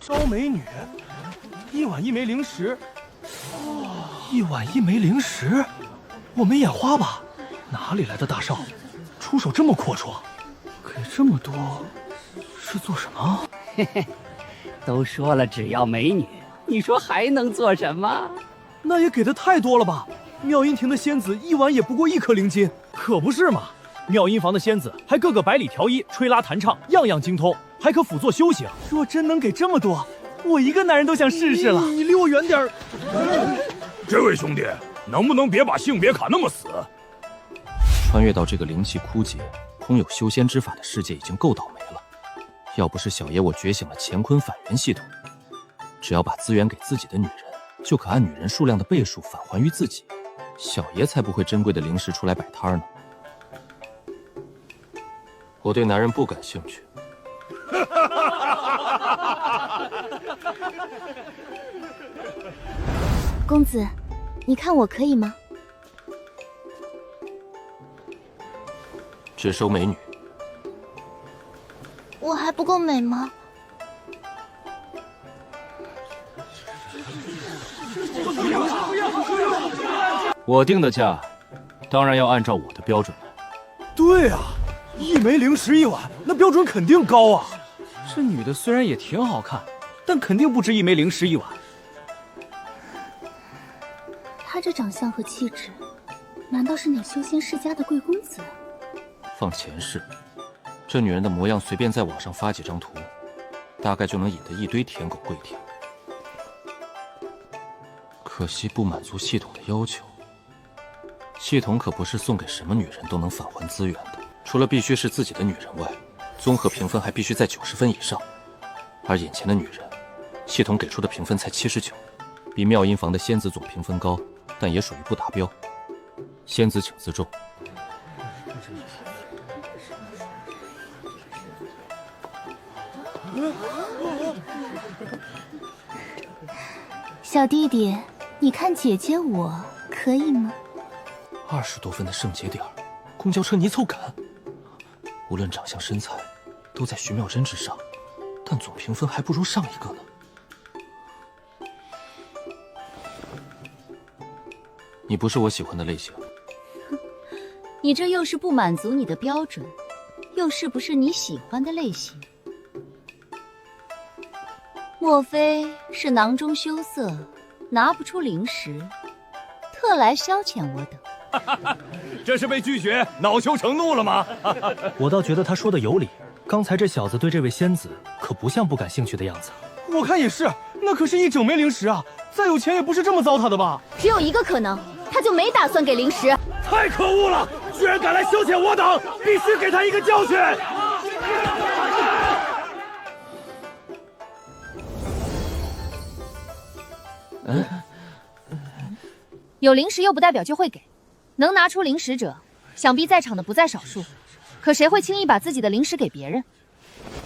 招美女，1碗1枚零食。1碗1枚零食，我没眼花吧？哪里来的大少，出手这么阔绰？给这么多，是做什么？嘿嘿，都说了只要美女，你说还能做什么？那也给的太多了吧？妙音亭的仙子1碗也不过1颗灵金，可不是嘛？妙音房的仙子还个个百里调医，吹拉弹唱，样样精通，还可辅佐修行。若真能给这么多，我一个男人都想试试了。你离我远点儿！这位兄弟，能不能别把性别卡那么死？穿越到这个灵气枯竭、空有修仙之法的世界已经够倒霉了。要不是小爷我觉醒了乾坤返元系统，只要把资源给自己的女人，就可按女人数量的倍数返还于自己。小爷才不会珍贵的灵石出来摆摊呢。我对男人不感兴趣。公子，你看我可以吗？只收美女。我还不够美吗？我定的价，当然要按照我的标准来。对啊，1枚零食1碗，那标准肯定高啊。这女的虽然也挺好看，但肯定不值1枚零食1碗。她这长相和气质，难道是哪修仙世家的贵公子？放前世，这女人的模样，随便在网上发几张图，大概就能引得一堆舔狗跪舔。可惜不满足系统的要求。系统可不是送给什么女人都能返还资源的，除了必须是自己的女人外，综合评分还必须在90分以上。而眼前的女人，系统给出的评分才79，比妙音房的仙子总评分高，但也属于不达标。仙子请自重。小弟弟，你看姐姐我可以吗？20多分的圣节点，公交车泥凑赶，无论长相身材，都在徐妙珍之上，但总评分还不如上一个呢。你不是我喜欢的类型。你这又是不满足你的标准，又是不是你喜欢的类型？莫非是囊中羞涩，拿不出灵石，特来消遣我等？这是被拒绝恼羞成怒了吗？我倒觉得他说的有理。刚才这小子对这位仙子可不像不感兴趣的样子。我看也是，那可是1整枚灵石啊！再有钱也不是这么糟蹋的吧？只有一个可能，他就没打算给灵石。太可恶了！居然敢来消遣我等，必须给他一个教训！有灵石又不代表就会给，能拿出灵石者，想必在场的不在少数。可谁会轻易把自己的灵石给别人？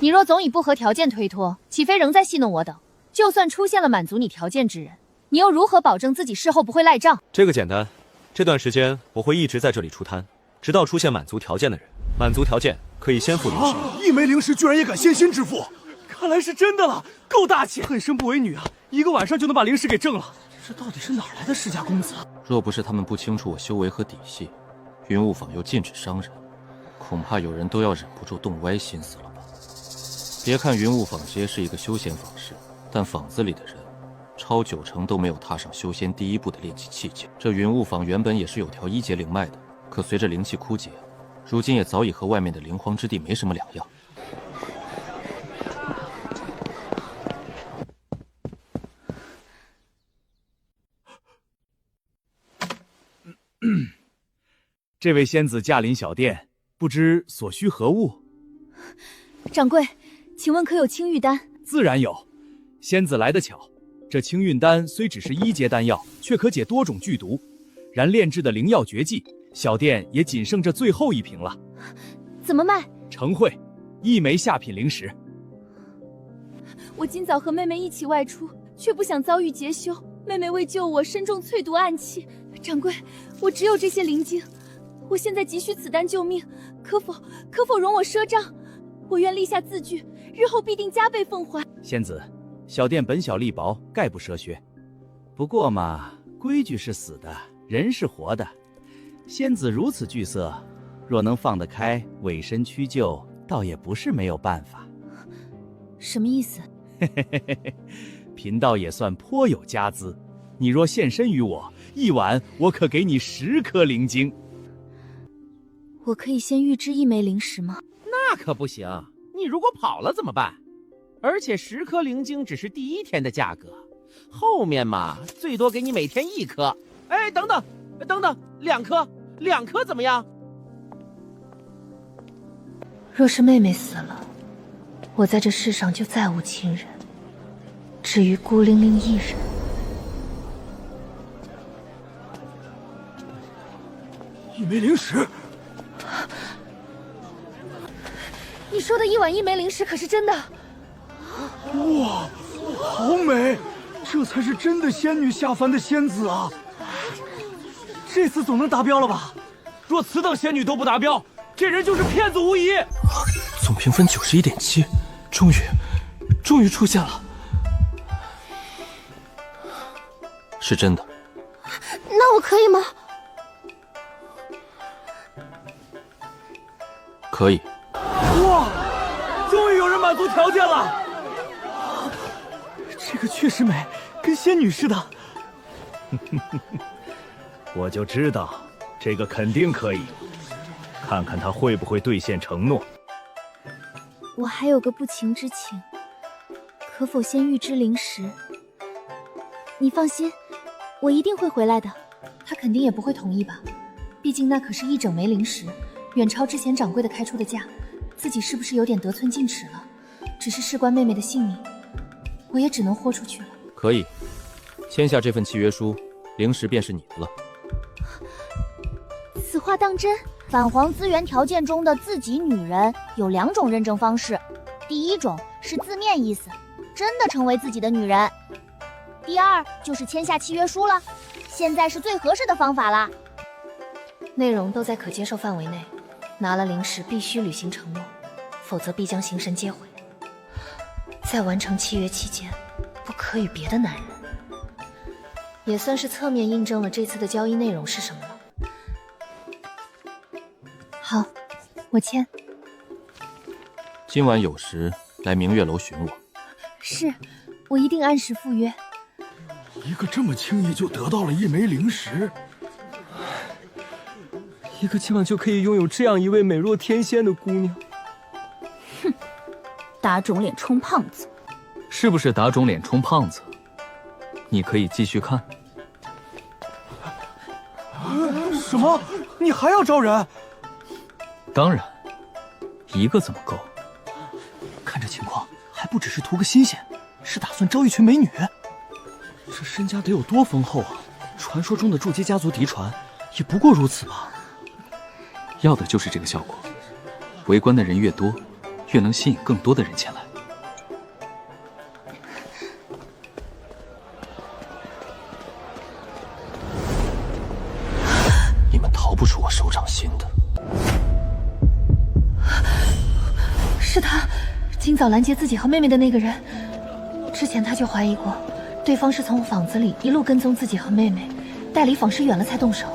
你若总以不合条件推脱，岂非仍在戏弄我等？就算出现了满足你条件之人，你又如何保证自己事后不会赖账？这个简单，这段时间我会一直在这里出摊，直到出现满足条件的人。满足条件可以先付灵石。1枚灵石居然也敢先心支付，看来是真的了，够大气，恨生不为女啊！1个晚上就能把灵石给挣了。这到底是哪来的世家公子？若不是他们不清楚我修为和底细，云雾坊又禁止商人，恐怕有人都要忍不住动歪心思了吧。别看云雾坊街是一个休闲坊市，但坊子里的人超90%都没有踏上修仙第一步的炼气气节。这云雾坊原本也是有条1阶灵脉的，可随着灵气枯竭，如今也早已和外面的灵荒之地没什么两样。这位仙子驾临小店，不知所需何物？掌柜，请问可有青玉丹？自然有。仙子来得巧，这青运丹虽只是1阶丹药，却可解多种剧毒。然炼制的灵药绝技，小店也仅剩这最后1瓶了。怎么卖？成会，1枚下品灵石。我今早和妹妹一起外出，却不想遭遇劫修。妹妹为救我，身中淬毒暗器。掌柜，我只有这些灵晶，我现在急需此丹救命，可否容我赊账？我愿立下字据，日后必定加倍奉还。仙子，小店本小利薄，概不涉学。不过嘛，规矩是死的，人是活的。仙子如此惧色，若能放得开，委身屈就，倒也不是没有办法。什么意思？贫道也算颇有家资，你若献身于我，一晚我可给你10颗灵晶。我可以先预支1枚灵石吗？那可不行，你如果跑了怎么办？而且10颗灵晶只是第1天的价格，后面嘛，最多给你每天1颗。哎，等等，2颗，2颗怎么样？若是妹妹死了，我在这世上就再无亲人，至于孤零零一人。1枚灵石，你说的1晚1枚灵石可是真的？哇，好美！这才是真的仙女下凡的仙子啊！这次总能达标了吧？若此等仙女都不达标，这人就是骗子无疑。总评分91.7，终于出现了，是真的。那我可以吗？可以。哇，终于有人满足条件了！这个确实美，跟仙女似的。我就知道，这个肯定可以。看看他会不会兑现承诺。我还有个不情之请，可否先预支灵石？你放心，我一定会回来的。他肯定也不会同意吧？毕竟那可是1整枚灵石，远超之前掌柜的开出的价，自己是不是有点得寸进尺了？只是事关妹妹的性命，我也只能豁出去了。可以，签下这份契约书，灵石便是你的了。此话当真？返还资源条件中的自己女人有2种认证方式，第1种是字面意思，真的成为自己的女人；第2就是签下契约书了，现在是最合适的方法啦。内容都在可接受范围内，拿了灵石必须履行承诺，否则必将形神接回。在完成契约期间，不可与别的男人。也算是侧面印证了这次的交易内容是什么了。好，我签。今晚有时来明月楼寻我。是，我一定按时赴约。一个这么轻易就得到了1枚灵石，一个今晚就可以拥有这样一位美若天仙的姑娘。哼，打肿脸充胖子。是不是打肿脸充胖子？你可以继续看。什么？你还要招人？当然，一个怎么够？看这情况，还不只是图个新鲜，是打算招一群美女。这身家得有多丰厚啊！传说中的筑基家族嫡传，也不过如此吧？要的就是这个效果。围观的人越多，越能吸引更多的人前来。你们逃不出我手掌心的。是他，今早拦截自己和妹妹的那个人。之前他就怀疑过，对方是从坊子里一路跟踪自己和妹妹，待离坊师远了才动手。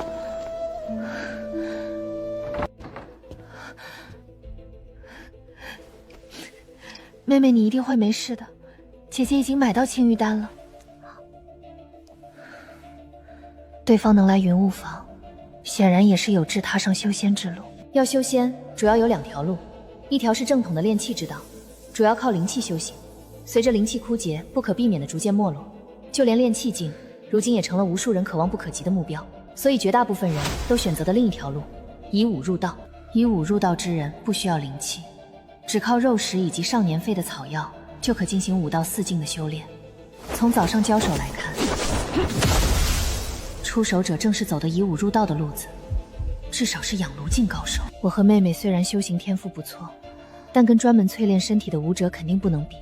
妹妹，你一定会没事的，姐姐已经买到青玉丹了。对方能来云雾坊，显然也是有志踏上修仙之路。要修仙，主要有2条路，一条是正统的炼气之道，主要靠灵气修行。随着灵气枯竭，不可避免的逐渐没落，就连炼气境，如今也成了无数人可望不可及的目标。所以绝大部分人都选择的另一条路，以武入道。以武入道之人不需要灵气，只靠肉食以及上年费的草药，就可进行5到4境的修炼。从早上交手来看，出手者正是走的以武入道的路子，至少是养炉境高手。我和妹妹虽然修行天赋不错，但跟专门淬炼身体的武者肯定不能比。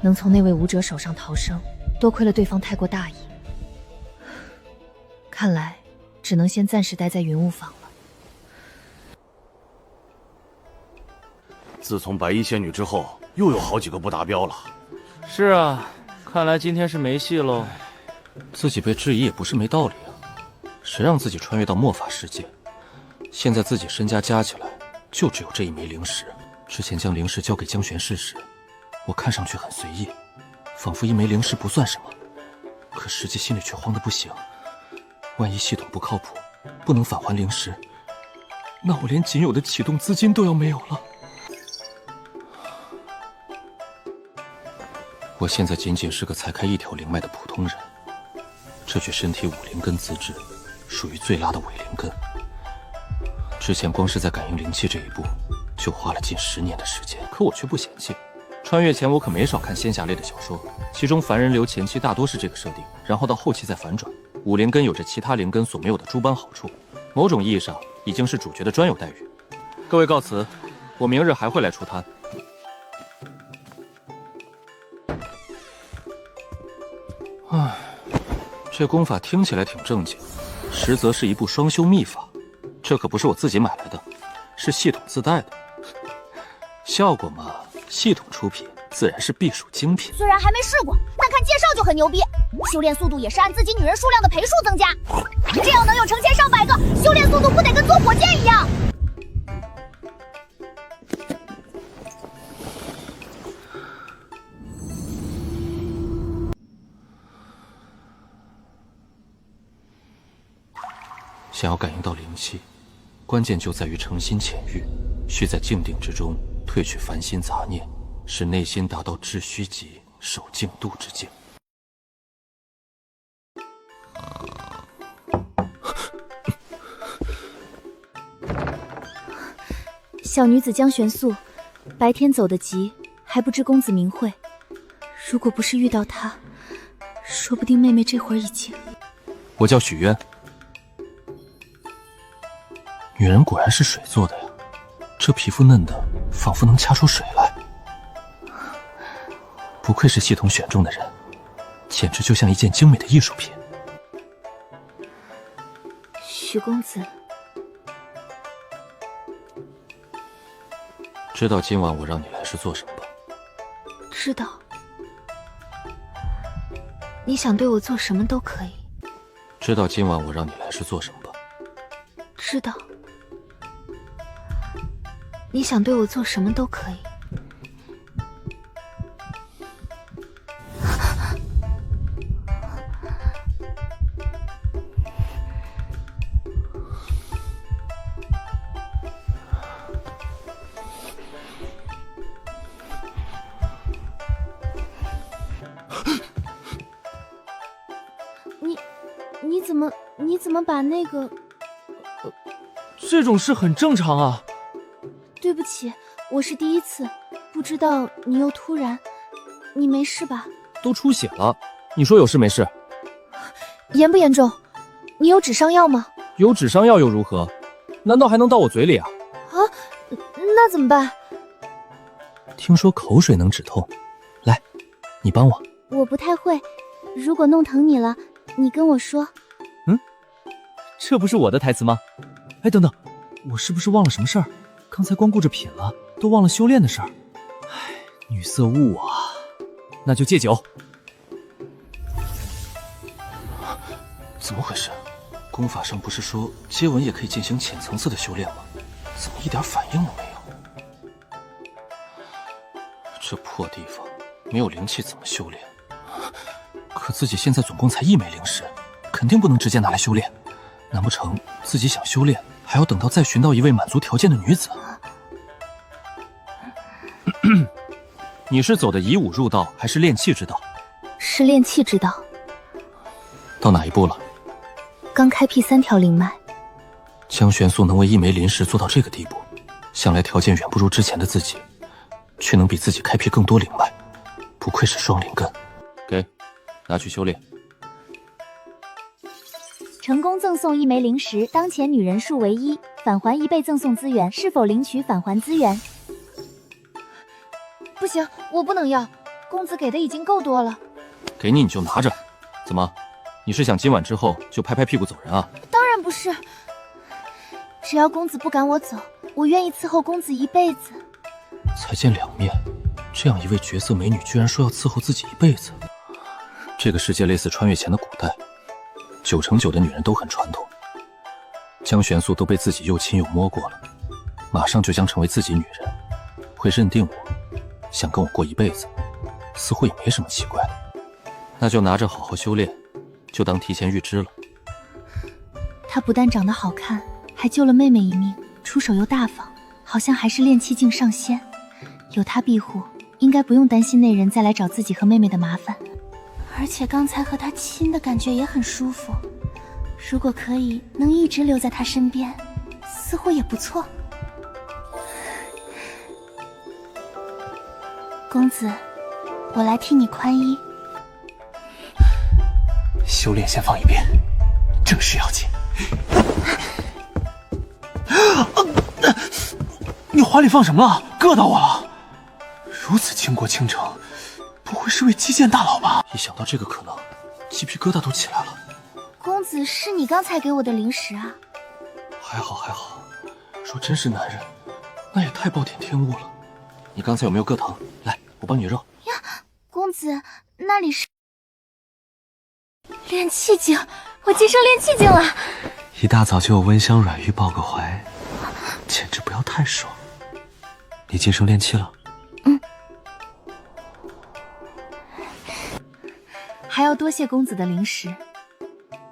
能从那位武者手上逃生，多亏了对方太过大意。看来只能先暂时待在云雾坊了。自从白衣仙女之后，又有好几个不达标了。是啊，看来今天是没戏喽。自己被质疑也不是没道理啊，谁让自己穿越到末法世界？现在自己身家加起来就只有这一枚灵石。之前将灵石交给江玄氏时，我看上去很随意，仿佛一枚灵石不算什么，可实际心里却慌得不行。万一系统不靠谱，不能返还灵石，那我连仅有的启动资金都要没有了。我现在仅仅是个才开一条灵脉的普通人，这具身体5灵根资质，属于最拉的伪灵根。之前光是在感应灵气这一步，就花了近10年的时间，可我却不嫌弃。穿越前我可没少看仙侠类的小说，其中凡人流前期大多是这个设定，然后到后期再反转。5灵根有着其他灵根所没有的诸般好处，某种意义上已经是主角的专有待遇。各位告辞，我明日还会来出摊。唉，这功法听起来挺正经，实则是一部双修秘法。这可不是我自己买来的，是系统自带的。效果嘛，系统出品，自然是必属精品。虽然还没试过，但看介绍就很牛逼。修炼速度也是按自己女人数量的陪数增加，这样能有成千上百个，修炼速度不得跟坐火箭一样？想要感应到灵气，关键就在于诚心潜域，需在静定之中褪去烦心杂念，使内心达到至虚极、守静度之境。小女子江玄素，白天走得急，还不知公子名讳。如果不是遇到他，说不定妹妹这会儿已经……我叫许渊。女人果然是水做的呀，这皮肤嫩的仿佛能掐出水来。不愧是系统选中的人，简直就像一件精美的艺术品。许公子，知道今晚我让你来是做什么吧？知道。你想对我做什么都可以。知道今晚我让你来是做什么吧？知道。你想对我做什么都可以。你怎么把那个……这种事很正常啊。对不起，我是第一次，不知道你又突然……你没事吧？都出血了，你说有事没事？严不严重？你有止伤药吗？有止伤药又如何？难道还能到我嘴里啊？啊，那怎么办？听说口水能止痛，来，你帮我。我不太会，如果弄疼你了，你跟我说。这不是我的台词吗？哎，等等，我是不是忘了什么事儿？刚才光顾着品了，都忘了修炼的事儿。唉，女色误啊，那就戒酒。怎么回事？功法上不是说接吻也可以进行浅层次的修炼吗？怎么一点反应都没有？这破地方没有灵气怎么修炼？可自己现在总共才1枚灵石，肯定不能直接拿来修炼。难不成自己想修炼，还要等到再寻到一位满足条件的女子？你是走的以武入道，还是炼气之道？是炼气之道。到哪一步了？刚开辟3条灵脉。江玄素能为1枚灵石做到这个地步，想来条件远不如之前的自己，却能比自己开辟更多灵脉，不愧是双灵根。给，拿去修炼。成功赠送1枚灵石，当前女人数为1，返还1倍赠送资源，是否领取返还资源？不行，我不能要，公子给的已经够多了。给你就拿着，怎么？你是想今晚之后就拍拍屁股走人啊？当然不是，只要公子不赶我走，我愿意伺候公子一辈子。才见2面，这样一位绝色美女居然说要伺候自己一辈子。这个世界类似穿越前的古代，9成9的女人都很传统。江玄素都被自己又亲又摸过了，马上就将成为自己女人，会认定我，想跟我过一辈子，似乎也没什么奇怪的。那就拿着好好修炼，就当提前预知了。他不但长得好看，还救了妹妹一命，出手又大方，好像还是炼气境上仙。有他庇护，应该不用担心那人再来找自己和妹妹的麻烦。而且刚才和他亲的感觉也很舒服，如果可以能一直留在他身边，似乎也不错。公子，我来替你宽衣。修炼先放一边，正事要紧。你怀里放什么了？硌到我了！如此倾国倾城，不会是位击剑大佬吧？一想到这个可能，鸡皮疙瘩都起来了。公子，是你刚才给我的零食啊？还好还好，说真是男人，那也太暴殄天物了。你刚才有没有硌疼？来，我帮你揉。呀，公子，那里是炼气境，我晋升炼气境了。一大早就有温香软玉抱个怀，简直不要太爽。你晋升炼气了？还要多谢公子的零食。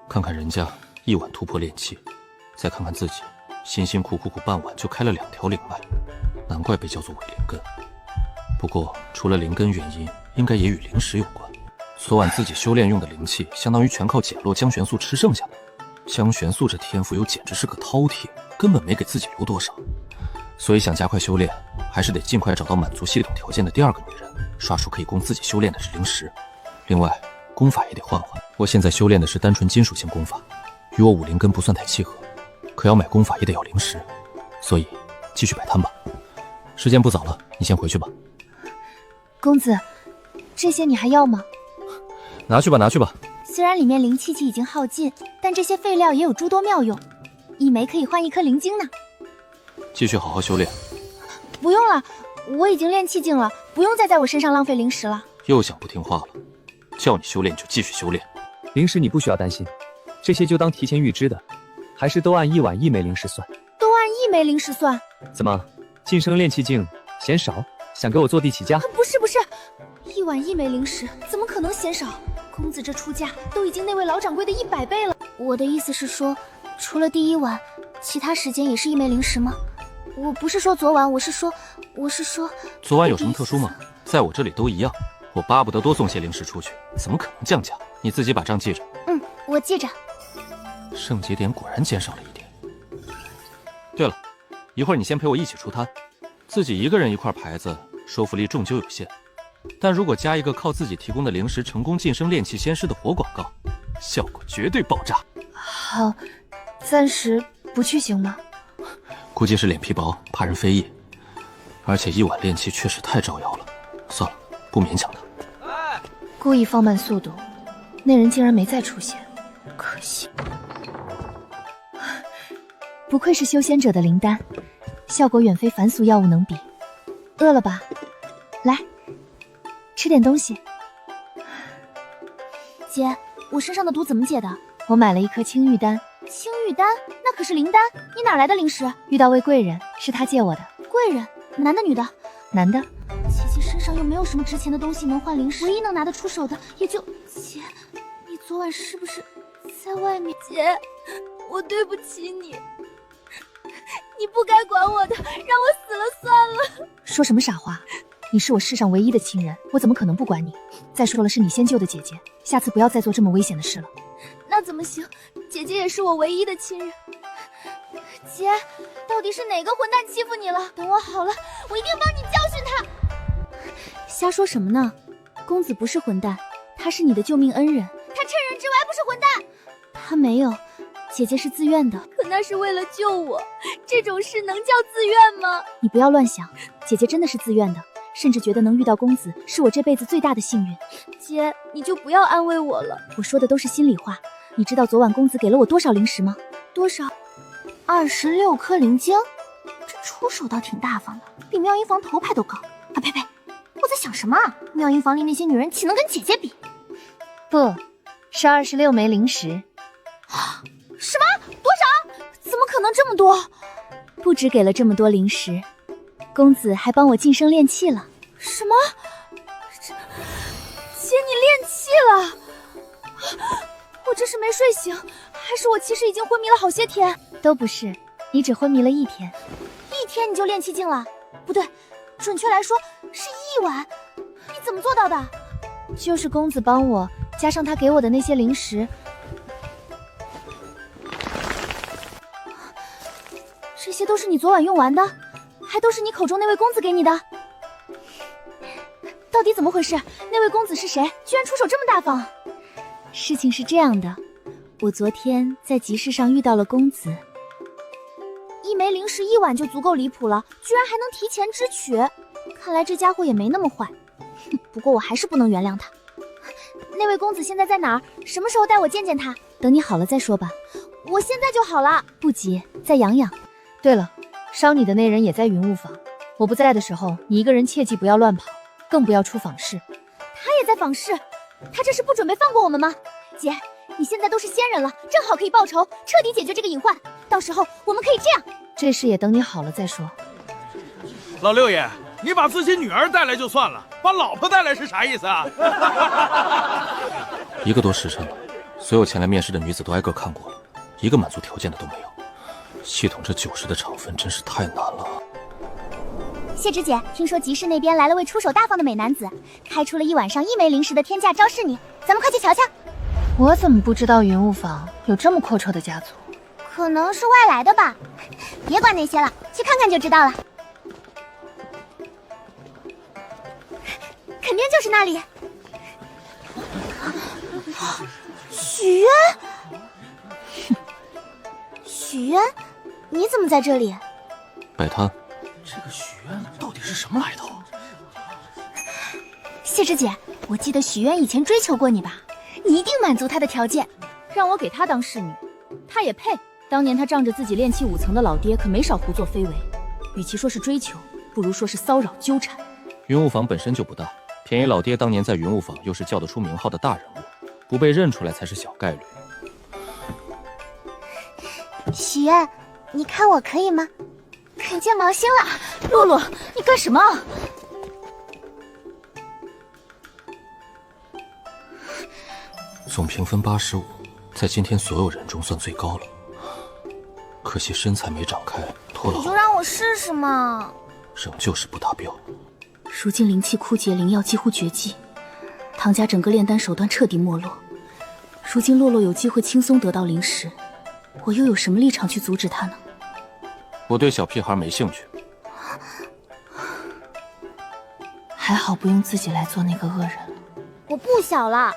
看看人家一晚突破炼气，再看看自己辛辛苦苦半晚就开了2条灵脉，难怪被叫做伪灵根。不过除了灵根原因，应该也与灵石有关。昨晚自己修炼用的灵气，相当于全靠捡落江玄素吃剩下的。江玄素这天赋又简直是个饕餮，根本没给自己留多少。所以想加快修炼，还是得尽快找到满足系统条件的第2个女人，刷出可以供自己修炼的灵石。另外功法也得换换，我现在修炼的是单纯金属性功法，与我武灵根不算太契合，可要买功法也得要灵石，所以继续摆摊吧。时间不早了，你先回去吧。公子，这些你还要吗？拿去吧，拿去吧。虽然里面灵气已经耗尽，但这些废料也有诸多妙用，一枚可以换1颗灵晶呢。继续好好修炼。不用了，我已经炼气境了，不用再在我身上浪费灵石了。又想不听话了，叫你修炼就继续修炼。灵石你不需要担心，这些就当提前预支的，还是都按1碗1枚灵石算。都按1枚灵石算？怎么，晋升炼气境嫌少，想给我坐地起价？不是，1碗1枚灵石怎么可能嫌少？公子这出价都已经那位老掌柜的100倍了。我的意思是说，除了第1碗，其他时间也是1枚灵石吗？我不是说昨晚，我是说，昨晚有什么特殊吗？在我这里都一样，我巴不得多送些灵石出去，怎么可能降价？你自己把账记着。我记着。圣节点果然减少了一点。对了，一会儿你先陪我一起出摊，自己一个人一块牌子，说服力终究有限。但如果加一个靠自己提供的灵石成功晋升炼气仙师的活广告，效果绝对爆炸。好，暂时不去行吗？估计是脸皮薄，怕人非议。而且1碗炼气确实太招摇了，算了，不勉强他。故意放慢速度，那人竟然没再出现，可惜。不愧是修仙者的灵丹，效果远非凡俗药物能比。饿了吧？来，吃点东西。姐，我身上的毒怎么解的？我买了1颗青玉丹。青玉丹？那可是灵丹，你哪来的灵石？遇到位贵人，是他借我的。贵人？男的女的？男的。姐姐身上又没有什么值钱的东西能换灵石，唯一能拿得出手的也就……姐，你昨晚是不是在外面？姐，我对不起你，你不该管我的，让我死了算了。说什么傻话？你是我世上唯一的亲人，我怎么可能不管你？再说了，是你先救的姐姐，下次不要再做这么危险的事了。那怎么行？姐姐也是我唯一的亲人。姐，到底是哪个混蛋欺负你了？等我好了，我一定帮你教训他。瞎说什么呢？公子不是混蛋，他是你的救命恩人。他趁人之危不是混蛋。他没有，姐姐是自愿的。可那是为了救我，这种事能叫自愿吗？你不要乱想，姐姐真的是自愿的，甚至觉得能遇到公子是我这辈子最大的幸运。姐，你就不要安慰我了，我说的都是心里话。你知道昨晚公子给了我多少灵石吗？多少？26颗灵晶，这出手倒挺大方的，比妙音坊头牌都高。啊呸，我在想什么？妙音房里那些女人岂能跟姐姐比？不，是26枚灵石。什么？多少？怎么可能这么多？不止给了这么多灵石，公子还帮我晋升炼器了。什么？姐，你炼气了？我这是没睡醒，还是我其实已经昏迷了好些天？都不是，你只昏迷了1天。1天你就炼气境了？不对，准确来说是1晚。你怎么做到的？就是公子帮我，加上他给我的那些灵石。这些都是你昨晚用完的，还都是你口中那位公子给你的。到底怎么回事？那位公子是谁？居然出手这么大方？事情是这样的，我昨天在集市上遇到了公子。1枚灵石1晚就足够离谱了，居然还能提前支取，看来这家伙也没那么坏。不过我还是不能原谅他。那位公子现在在哪儿？什么时候带我见见他？等你好了再说吧。我现在就好了。不急，再养养。对了，伤你的那人也在云雾坊，我不在的时候，你一个人切记不要乱跑，更不要出坊市。他也在坊市，他这是不准备放过我们吗？姐，你现在都是仙人了，正好可以报仇，彻底解决这个隐患。到时候我们可以这样。这事也等你好了再说。老六爷，你把自己女儿带来就算了，把老婆带来是啥意思啊？1个多时辰了，所有前来面试的女子都挨个看过了，一个满足条件的都没有。系统这90的场分真是太难了。谢芷姐，听说集市那边来了位出手大方的美男子，开出了1晚上1枚灵石的天价招式你，咱们快去瞧瞧。我怎么不知道云雾坊有这么阔绰的家族？可能是外来的吧。别管那些了，去看看就知道了。肯定就是那里。许渊，许渊，你怎么在这里？摆摊。这个许渊到底是什么来头？谢芷姐，我记得许渊以前追求过你吧？你一定满足他的条件。让我给他当侍女，他也配？当年他仗着自己炼气5层的老爹，可没少胡作非为。与其说是追求，不如说是骚扰纠缠。云雾坊本身就不大，便宜老爹当年在云雾坊又是叫得出名号的大人物，不被认出来才是小概率。许渊，你看我可以吗？可见毛心了。洛洛，你干什么？总评分85，在今天所有人中算最高了。可惜身材没长开，拖了好。你就让我试试嘛。仍旧是不达标。如今灵气枯竭，灵药几乎绝迹，唐家整个炼丹手段彻底没落。如今洛洛有机会轻松得到灵石，我又有什么立场去阻止他呢？我对小屁孩没兴趣。还好不用自己来做那个恶人。我不小了，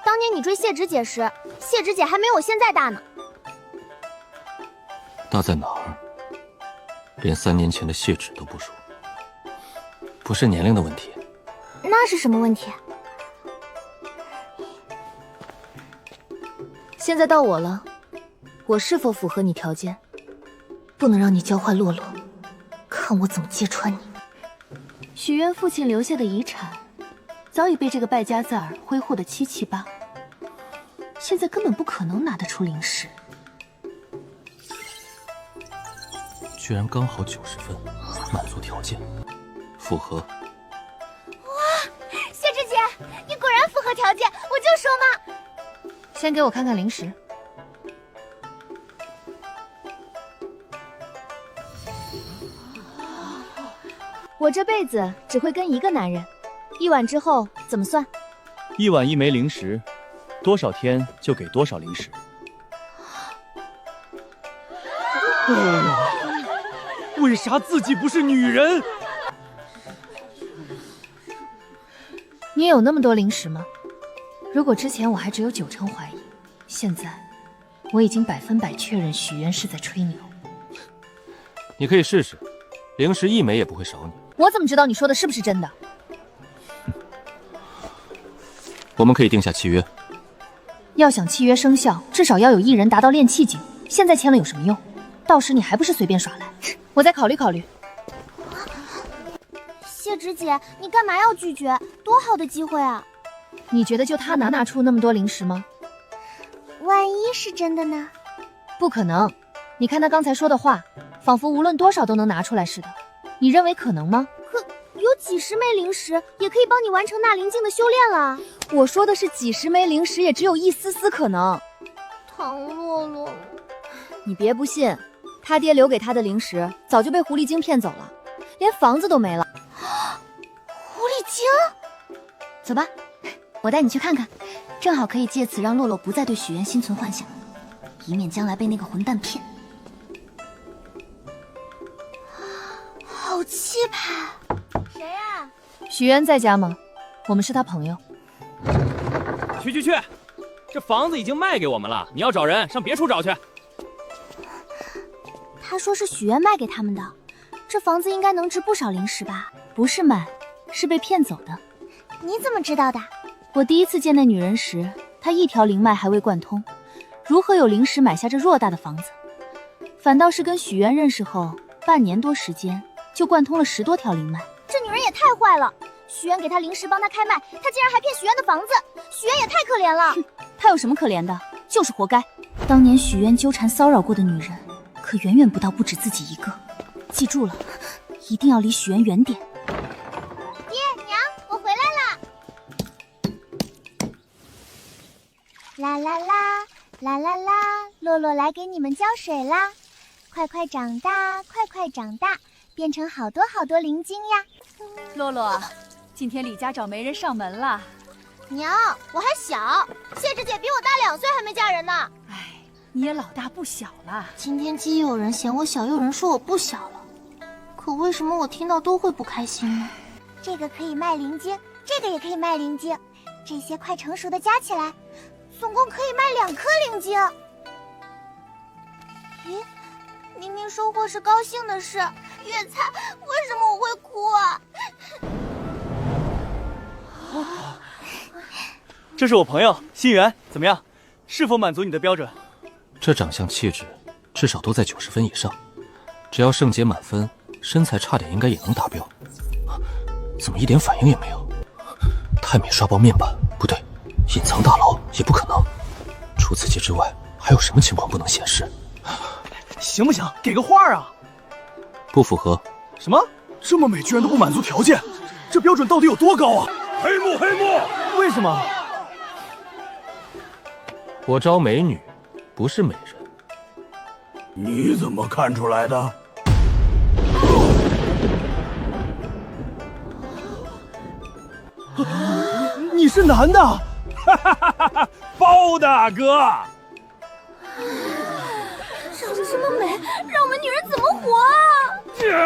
当年你追谢芷姐时，谢芷姐还没我现在大呢。大在哪儿？连3年前的谢芷都不如。不是年龄的问题。那是什么问题？现在到我了，我是否符合你条件？不能让你教坏洛洛，看我怎么揭穿你。许渊父亲留下的遗产，早已被这个败家子儿挥霍得七七八，现在根本不可能拿得出灵石。居然刚好90分，满足条件，符合。哇，谢芷姐，你果然符合条件，我就说嘛。先给我看看灵石。我这辈子只会跟一个男人，1晚之后怎么算？1晚1枚灵石，多少天就给多少灵石。为啥自己不是女人？你有那么多灵石吗？如果之前我还只有9成怀疑，现在我已经100%确认许渊是在吹牛。你可以试试，灵石1枚也不会少你。我怎么知道你说的是不是真的？我们可以定下契约。要想契约生效，至少要有1人达到炼气境。现在签了有什么用？到时你还不是随便耍赖？我再考虑考虑。谢谢芷姐，你干嘛要拒绝？多好的机会啊！你觉得就他拿出那么多零食吗？万一是真的呢？不可能！你看他刚才说的话，仿佛无论多少都能拿出来似的。你认为可能吗？可有几十枚灵石，也可以帮你完成那灵境的修炼了。我说的是几十枚灵石，也只有一丝丝可能。唐洛洛，你别不信，他爹留给他的灵石早就被狐狸精骗走了，连房子都没了。狐狸精，走吧，我带你去看看，正好可以借此让洛洛不再对许愿心存幻想，以免将来被那个混蛋骗。好气派！谁啊？许愿在家吗？我们是他朋友。去！这房子已经卖给我们了，你要找人上别处找去。他说是许愿卖给他们的，这房子应该能值不少灵石吧？不是卖，是被骗走的。你怎么知道的？我第一次见那女人时，她一条灵脉还未贯通，如何有灵石买下这偌大的房子？反倒是跟许愿认识后，半年多时间就贯通了10多条灵脉。这女人也太坏了！许愿给她灵石帮她开脉，她竟然还骗许愿的房子，许愿也太可怜了。她有什么可怜的？就是活该。当年许愿纠缠骚扰过的女人，可远远不到不止自己一个。记住了，一定要离许愿远点。爹娘，我回来啦！啦啦啦啦啦啦，洛洛来给你们浇水啦！快快长大，快快长大，变成好多好多灵晶呀！洛洛，今天李家找媒人上门了。娘，我还小，谢芷姐比我大2岁，还没嫁人呢。哎，你也老大不小了。今天既有人嫌我小，又有人说我不小了，可为什么我听到都会不开心呢？这个可以卖灵晶，这个也可以卖灵晶，这些快成熟的加起来，总共可以卖2颗灵晶。咦，明明收获是高兴的事，月菜，为什么我会哭啊？这是我朋友心源，怎么样？是否满足你的标准？这长相气质，至少都在90分以上。只要圣洁满分，身材差点应该也能达标。怎么一点反应也没有？太美刷爆面板，不对，隐藏大佬也不可能。除此之外，还有什么情况不能显示？行不行？给个话啊！不符合。什么？这么美居然都不满足条件？这标准到底有多高啊？黑幕！为什么？我招美女，不是美人。你怎么看出来的？你是男的？哈哈哈哈！包大哥，长着这么美，让我们女人怎么活啊？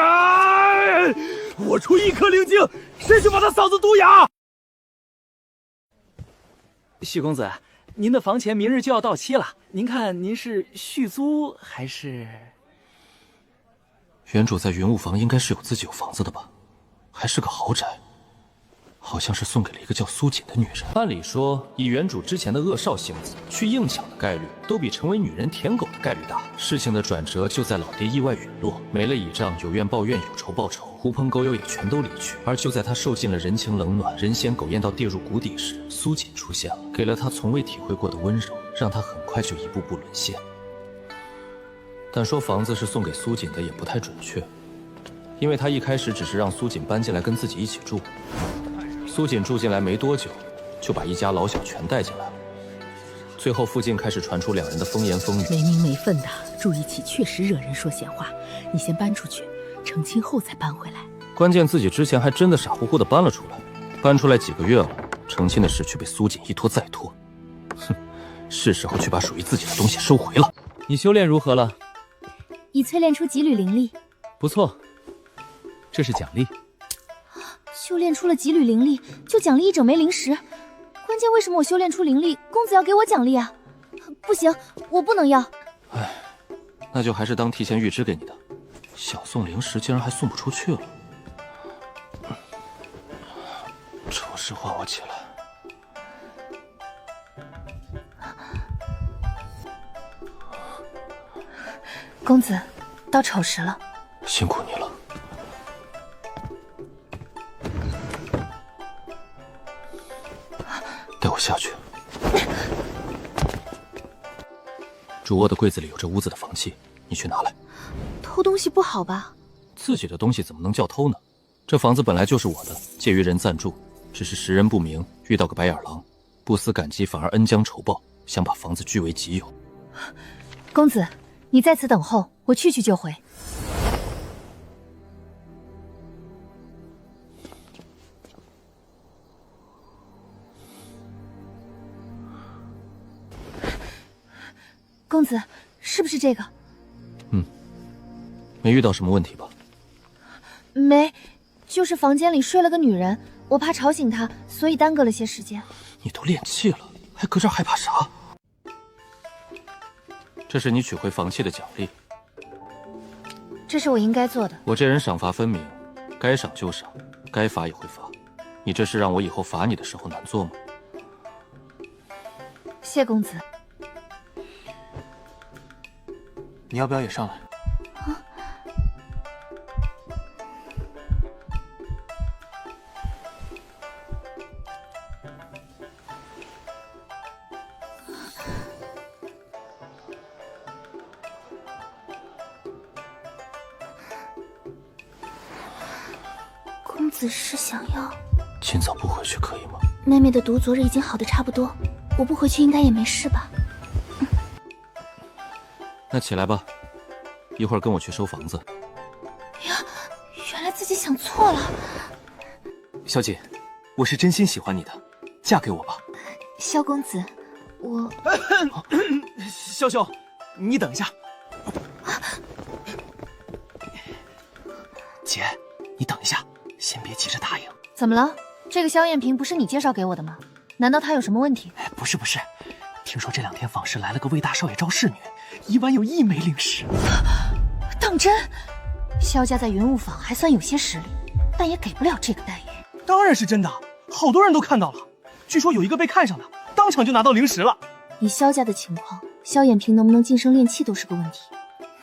我出1颗灵晶，谁去把他嗓子堵哑？许公子，您的房钱明日就要到期了，您看您是续租还是？原主在云雾房应该是有自己有房子的吧，还是个豪宅，好像是送给了一个叫苏锦的女人。按理说，以原主之前的恶少性子，去硬抢的概率都比成为女人舔狗的概率大。事情的转折就在老爹意外陨落，没了倚仗，有怨报怨，有仇报仇，狐朋狗友也全都离去。而就在他受尽了人情冷暖，人嫌狗厌到跌入谷底时，苏锦出现了，给了他从未体会过的温柔，让他很快就一步步沦陷。但说房子是送给苏锦的也不太准确，因为他一开始只是让苏锦搬进来跟自己一起住。苏锦住进来没多久，就把一家老小全带进来了。最后附近开始传出2人的风言风语，没名没分的住一起确实惹人说闲话。你先搬出去，成亲后再搬回来。关键自己之前还真的傻乎乎的搬了出来，搬出来几个月了，成亲的事却被苏锦一拖再拖。哼，是时候去把属于自己的东西收回了。你修炼如何了？已淬炼出几缕灵力，不错，这是奖励。修炼出了几缕灵力，就奖励1整枚灵石。关键为什么我修炼出灵力，公子要给我奖励啊？不行，我不能要。唉，那就还是当提前预支给你的。想送灵石，竟然还送不出去了。丑事换我起来。公子，到丑时了。辛苦你了。主卧的柜子里有这屋子的房契，你去拿来。偷东西不好吧？自己的东西怎么能叫偷呢？这房子本来就是我的，介于人暂住，只是识人不明，遇到个白眼狼，不思感激反而恩将仇报，想把房子据为己有。公子，你在此等候，我去就回。公子，是不是这个？没遇到什么问题吧？没，就是房间里睡了个女人，我怕吵醒她，所以耽搁了些时间。你都练气了，还搁这儿害怕啥？这是你取回房契的奖励。这是我应该做的。我这人赏罚分明，该赏就赏，该罚也会罚。你这是让我以后罚你的时候难做吗？谢公子。你要不要也上来？公子是想要……今早不回去可以吗？妹妹的毒昨日已经好的差不多，我不回去应该也没事吧？那起来吧，一会儿跟我去收房子。呀，原来自己想错了。小姐，我是真心喜欢你的，嫁给我吧。萧公子，我……潇潇，你等一下。姐，你等一下，先别急着答应。怎么了？这个萧艳萍不是你介绍给我的吗？难道她有什么问题？不是，听说这2天坊市来了个魏大少爷招侍女，一晚有1枚灵石。当真？萧家在云雾坊还算有些实力，但也给不了这个待遇。当然是真的，好多人都看到了。据说有一个被看上的，当场就拿到灵石了。以萧家的情况，萧衍平能不能晋升炼气都是个问题。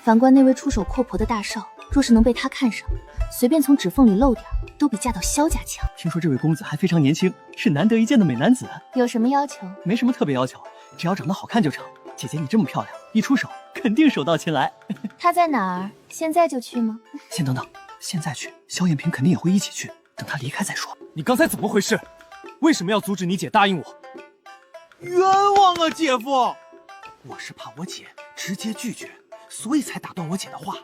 反观那位出手阔婆的大少，若是能被他看上，随便从指缝里漏点，都比嫁到萧家强。听说这位公子还非常年轻，是难得一见的美男子。有什么要求？没什么特别要求，只要长得好看就成。姐姐你这么漂亮，一出手肯定手到擒来。他在哪儿？现在就去吗？先等等，现在去，萧衍平肯定也会一起去。等他离开再说。你刚才怎么回事？为什么要阻止你姐答应我？冤枉啊，姐夫！我是怕我姐直接拒绝，所以才打断我姐的话。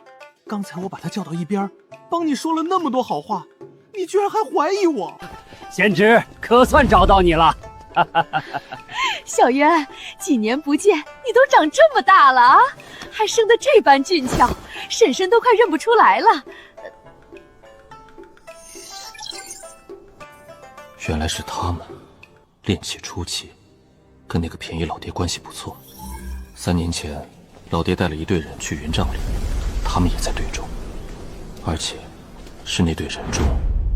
刚才我把她叫到一边，帮你说了那么多好话，你居然还怀疑我。贤侄，可算找到你了。小渊，几年不见，你都长这么大了啊，还生得这般俊俏，婶婶都快认不出来了。原来是他们，炼气初期，跟那个便宜老爹关系不错。3年前，老爹带了一队人去云帐里，他们也在队中，而且是那队人中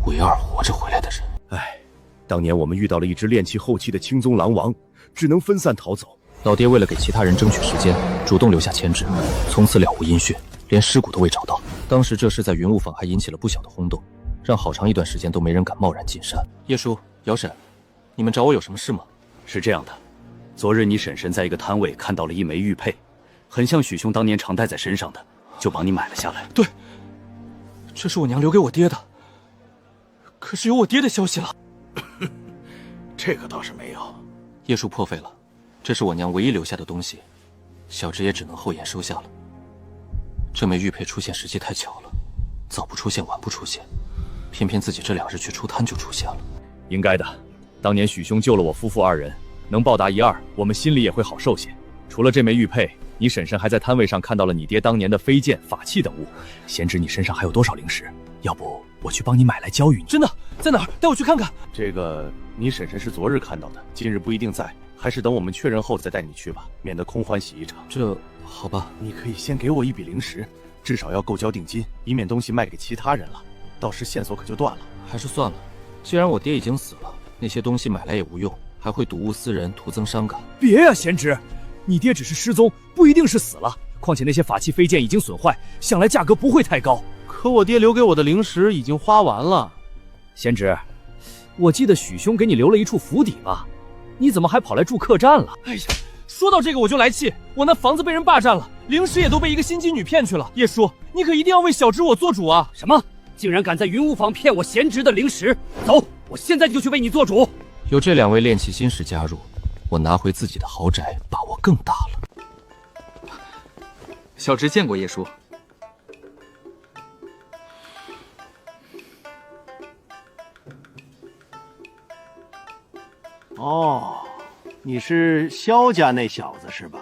唯2活着回来的人。唉，当年我们遇到了一只炼气后期的青宗狼王，只能分散逃走。老爹为了给其他人争取时间，主动留下牵制，从此了无音讯，连尸骨都未找到。当时这事在云雾坊还引起了不小的轰动，让好长一段时间都没人敢贸然进山。叶叔、姚婶，你们找我有什么事吗？是这样的，昨日你婶婶在一个摊位看到了一枚玉佩，很像许兄当年常戴在身上的，就帮你买了下来。对，这是我娘留给我爹的，可是有我爹的消息了。这个倒是没有。叶叔破费了，这是我娘唯一留下的东西，小侄也只能厚颜收下了。这枚玉佩出现时机太巧了，早不出现晚不出现，偏偏自己这2日去出摊就出现了。应该的，当年许兄救了我夫妇2人，能报答一二，我们心里也会好受些。除了这枚玉佩，你婶婶还在摊位上看到了你爹当年的飞剑、法器等物。贤侄，你身上还有多少灵石？要不我去帮你买来交与你。真的？在哪儿？带我去看看。这个你婶婶是昨日看到的，今日不一定在，还是等我们确认后再带你去吧，免得空欢喜一场。这好吧，你可以先给我1笔灵石，至少要够交定金，以免东西卖给其他人了，到时线索可就断了。还是算了，既然我爹已经死了，那些东西买来也无用，还会睹物思人，徒增伤感。别呀，贤侄，你爹只是失踪，不一定是死了。况且那些法器飞剑已经损坏，想来价格不会太高。可我爹留给我的灵石已经花完了。贤侄，我记得许兄给你留了一处府邸吧？你怎么还跑来住客栈了？哎呀，说到这个我就来气，我那房子被人霸占了，零食也都被一个心机女骗去了。叶叔，你可一定要为小侄我做主啊！什么？竟然敢在云雾坊骗我贤侄的灵石！走，我现在就去为你做主。有这2位炼气新士加入，我拿回自己的豪宅把握更大了。小侄见过叶叔。哦，你是萧家那小子是吧？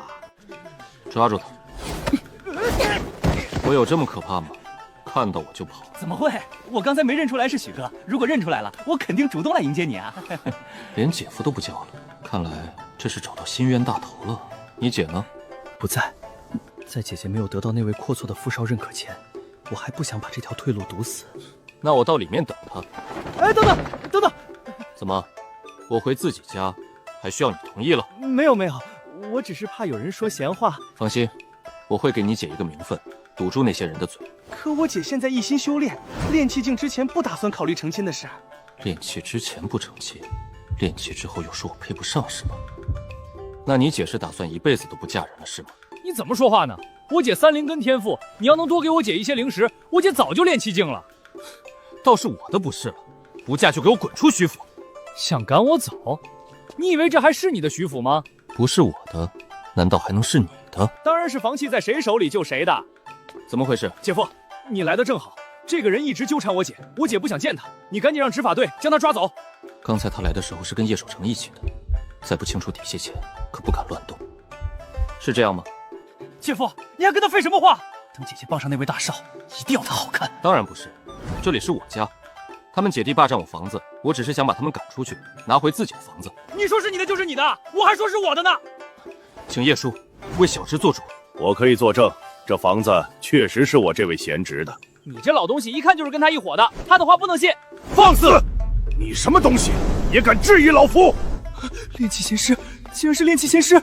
抓住他！我有这么可怕吗？看到我就跑？怎么会？我刚才没认出来是许哥，如果认出来了，我肯定主动来迎接你啊！连姐夫都不叫了，看来这是找到心冤大头了。你姐呢？不在，在姐姐没有得到那位阔绰的富少认可前，我还不想把这条退路堵死。那我到里面等他。哎，等等，等等！怎么？我回自己家，还需要你同意了？没有没有，我只是怕有人说闲话。放心，我会给你姐一个名分，堵住那些人的嘴。可我姐现在一心修炼，炼气境之前不打算考虑成亲的事。炼气之前不成亲，炼气之后又说我配不上是吗？那你姐是打算一辈子都不嫁人了是吗？你怎么说话呢？我姐3灵根天赋，你要能多给我姐一些灵石，我姐早就炼气境了。倒是我的不是了，不嫁就给我滚出徐府！想赶我走？你以为这还是你的徐府吗？不是我的，难道还能是你的？当然是房契在谁手里就谁的。怎么回事？姐夫，你来的正好，这个人一直纠缠我姐，我姐不想见他，你赶紧让执法队将他抓走。刚才他来的时候是跟叶守诚一起的，在不清楚底细前可不敢乱动，是这样吗？姐夫，你还跟他废什么话？等姐姐傍上那位大少，一定要他好看。当然不是，这里是我家。他们姐弟霸占我房子，我只是想把他们赶出去，拿回自己的房子。你说是你的就是你的，我还说是我的呢。请叶叔为小侄做主。我可以作证，这房子确实是我这位贤侄的。你这老东西一看就是跟他一伙的，他的话不能信。放肆！你什么东西也敢质疑老夫？炼气仙师，竟然是炼气仙师！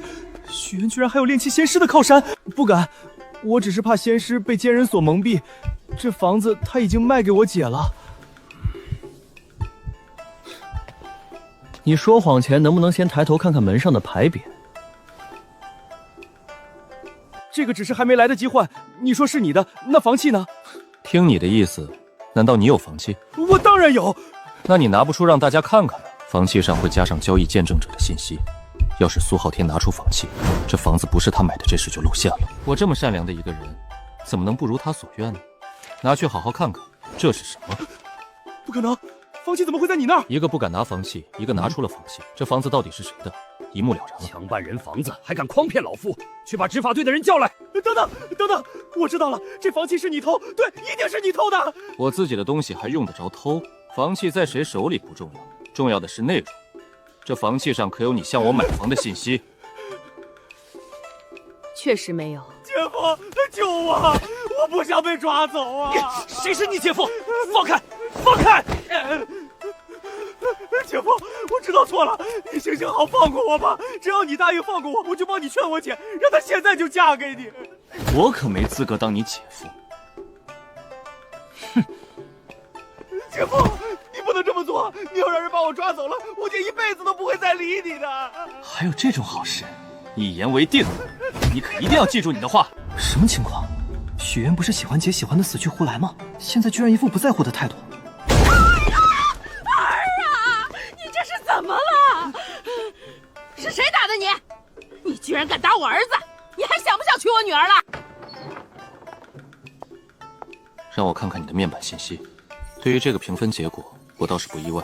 许愿居然还有炼气仙师的靠山，不敢，我只是怕仙师被奸人所蒙蔽。这房子他已经卖给我姐了。你说谎前能不能先抬头看看门上的牌匾？这个只是还没来得及换，你说是你的，那房契呢？听你的意思，难道你有房契？我当然有。那你拿不出让大家看看的？房契上会加上交易见证者的信息。要是苏浩天拿出房契，这房子不是他买的，这事就露馅了。我这么善良的一个人，怎么能不如他所愿呢？拿去好好看看，这是什么？不可能！房契怎么会在你那儿？一个不敢拿房契，一个拿出了房契，这房子到底是谁的？一目了然了。强办人房子，还敢诓骗老夫？去把执法队的人叫来！等等等等，我知道了，这房契是你偷，对，一定是你偷的。我自己的东西还用得着偷？房契在谁手里不重要，重要的是内容。这房契上可有你向我买房的信息？确实没有。姐夫，救我！我不想被抓走啊！谁是你姐夫？放开！放开！姐夫，我知道错了，你行行好，放过我吧！只要你答应放过我，我就帮你劝我姐，让她现在就嫁给你。我可没资格当你姐夫。哼！姐夫，你不能这么做！你要让人把我抓走了，我姐一辈子都不会再理你的。还有这种好事？一言为定，你可一定要记住你的话。什么情况？许愿不是喜欢姐喜欢的死去活来吗？现在居然一副不在乎的态度。怎么了？是谁打的你？你居然敢打我儿子！你还想不想娶我女儿了？让我看看你的面板信息。对于这个评分结果，我倒是不意外。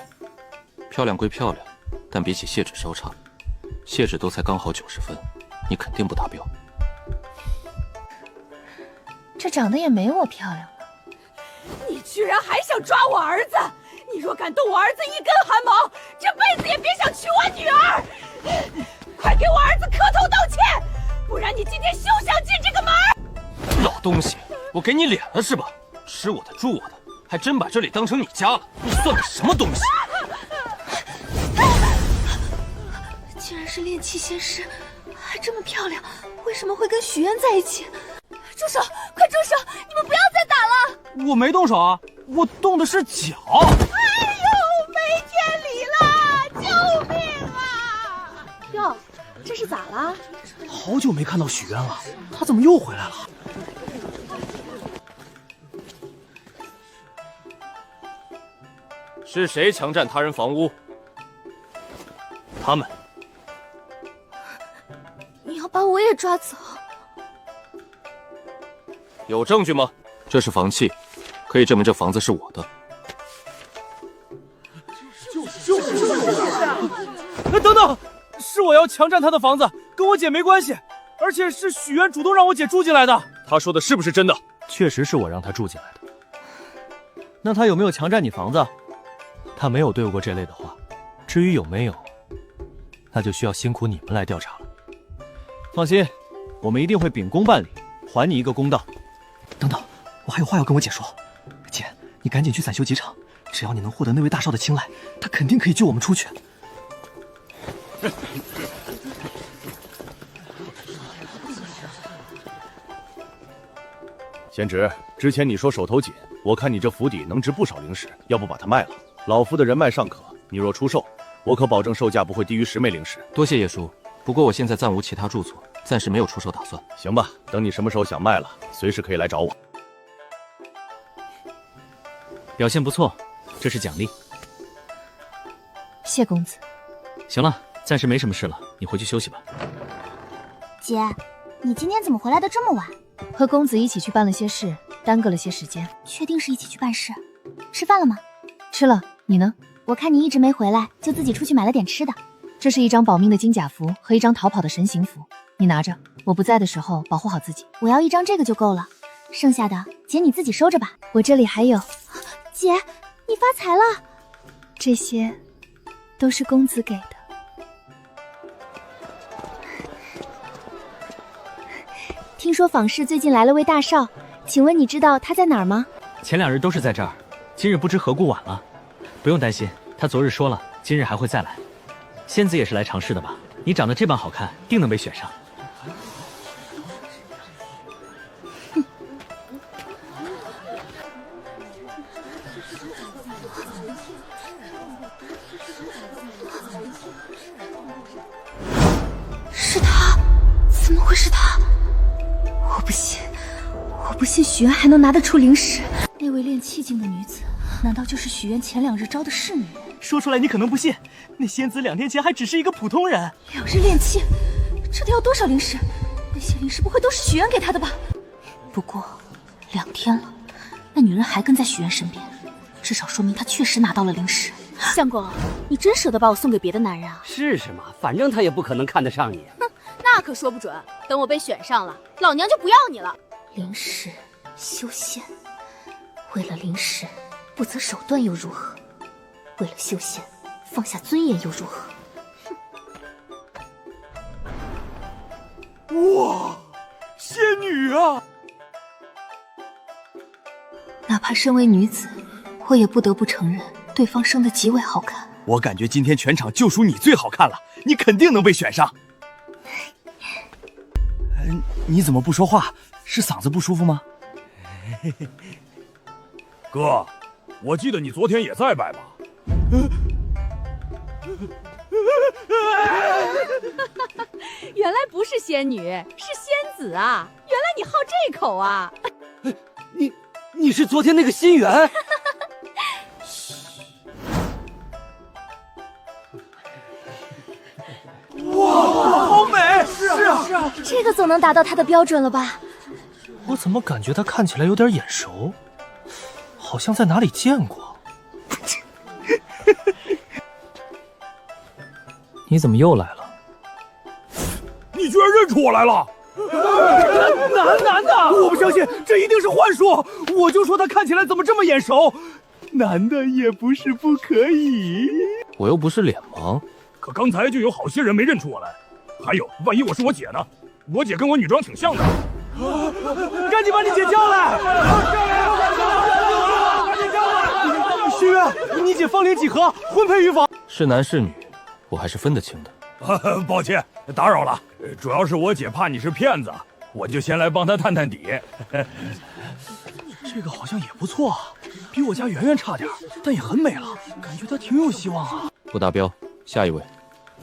漂亮归漂亮，但比起谢芷稍差。谢芷都才刚好90分，你肯定不达标。这长得也没我漂亮吧？你居然还想抓我儿子！你若敢动我儿子一根汗毛，这辈子也别想娶我女儿！快给我儿子磕头道歉，不然你今天休想进这个门！老东西，我给你脸了是吧？吃我的住我的，还真把这里当成你家了，你算个什么东西？竟然是炼气仙师，还这么漂亮，为什么会跟许愿在一起？住手！快住手！你们不要再打了！我没动手啊，我动的是脚。哎呦，没天理了！救命啊！这是咋了？好久没看到许渊了，他怎么又回来了？是谁强占他人房屋？他们。你要把我也抓走？有证据吗？这是房契，可以证明这房子是我的。等等，是我要强占他的房子，跟我姐没关系，而且是许渊主动让我姐住进来的。他说的是不是真的？确实是我让他住进来的。那他有没有强占你房子？他没有对我过这类的话。至于有没有，那就需要辛苦你们来调查了。放心，我们一定会秉公办理，还你一个公道。等等，我还有话要跟我姐说。姐，你赶紧去散修集场，只要你能获得那位大少的青睐，他肯定可以救我们出去。贤侄，之前你说手头紧，我看你这府邸能值不少灵石，要不把它卖了？老夫的人脉尚可，你若出售，我可保证售价不会低于10枚灵石。多谢叶叔，不过我现在暂无其他住所，暂时没有出售打算。行吧，等你什么时候想卖了，随时可以来找我。表现不错，这是奖励。谢公子。行了，暂时没什么事了，你回去休息吧。姐，你今天怎么回来的这么晚？和公子一起去办了些事，耽搁了些时间。确定是一起去办事？吃饭了吗？吃了，你呢？我看你一直没回来，就自己出去买了点吃的。这是一张保命的金甲符和一张逃跑的神行符，你拿着，我不在的时候保护好自己。我要一张这个就够了，剩下的姐你自己收着吧。我这里还有。姐，你发财了。这些都是公子给的。听说坊市最近来了位大少，请问你知道他在哪儿吗？前2日都是在这儿，今日不知何故晚了。不用担心，他昨日说了，今日还会再来。仙子也是来尝试的吧？你长得这般好看，定能被选上。是他？怎么会是他？我不信，我不信许渊还能拿得出灵石。那位练气境的女子，难道就是许渊前2日招的侍女？说出来你可能不信，那仙子2天前还只是一个普通人。2日练气，这得要多少灵石？那些灵石不会都是许渊给他的吧？不过2天了，那女人还跟在许渊身边，至少说明她确实拿到了灵石。相公，你真舍得把我送给别的男人啊？试试嘛，反正他也不可能看得上你。哼，那可说不准。等我被选上了，老娘就不要你了。灵石修仙，为了灵石不择手段又如何？为了修仙放下尊严又如何？哇，仙女啊！哪怕身为女子，我也不得不承认，对方生得极为好看。我感觉今天全场就属你最好看了，你肯定能被选上。你怎么不说话？是嗓子不舒服吗？哥，我记得你昨天也在拜吧？原来不是仙女，是仙子啊！原来你好这口啊！你是昨天那个心源？哇，好美！是啊，这个总能达到他的标准了吧？我怎么感觉他看起来有点眼熟，好像在哪里见过。你怎么又来了？你居然认出我来了！男的，我不相信，这一定是幻术！我就说他看起来怎么这么眼熟，男的也不是不可以。我又不是脸盲，可刚才就有好些人没认出我来。还有，万一我是我姐呢？我姐跟我女装挺像的。赶紧把你姐叫来！轩辕，你姐芳龄几何？婚配与否？是男是女，我还是分得清的。抱歉，打扰了。主要是我姐怕你是骗子，我就先来帮她探探底。这个好像也不错啊，比我家圆圆差点，但也很美了，感觉她挺有希望啊。不达标，下一位。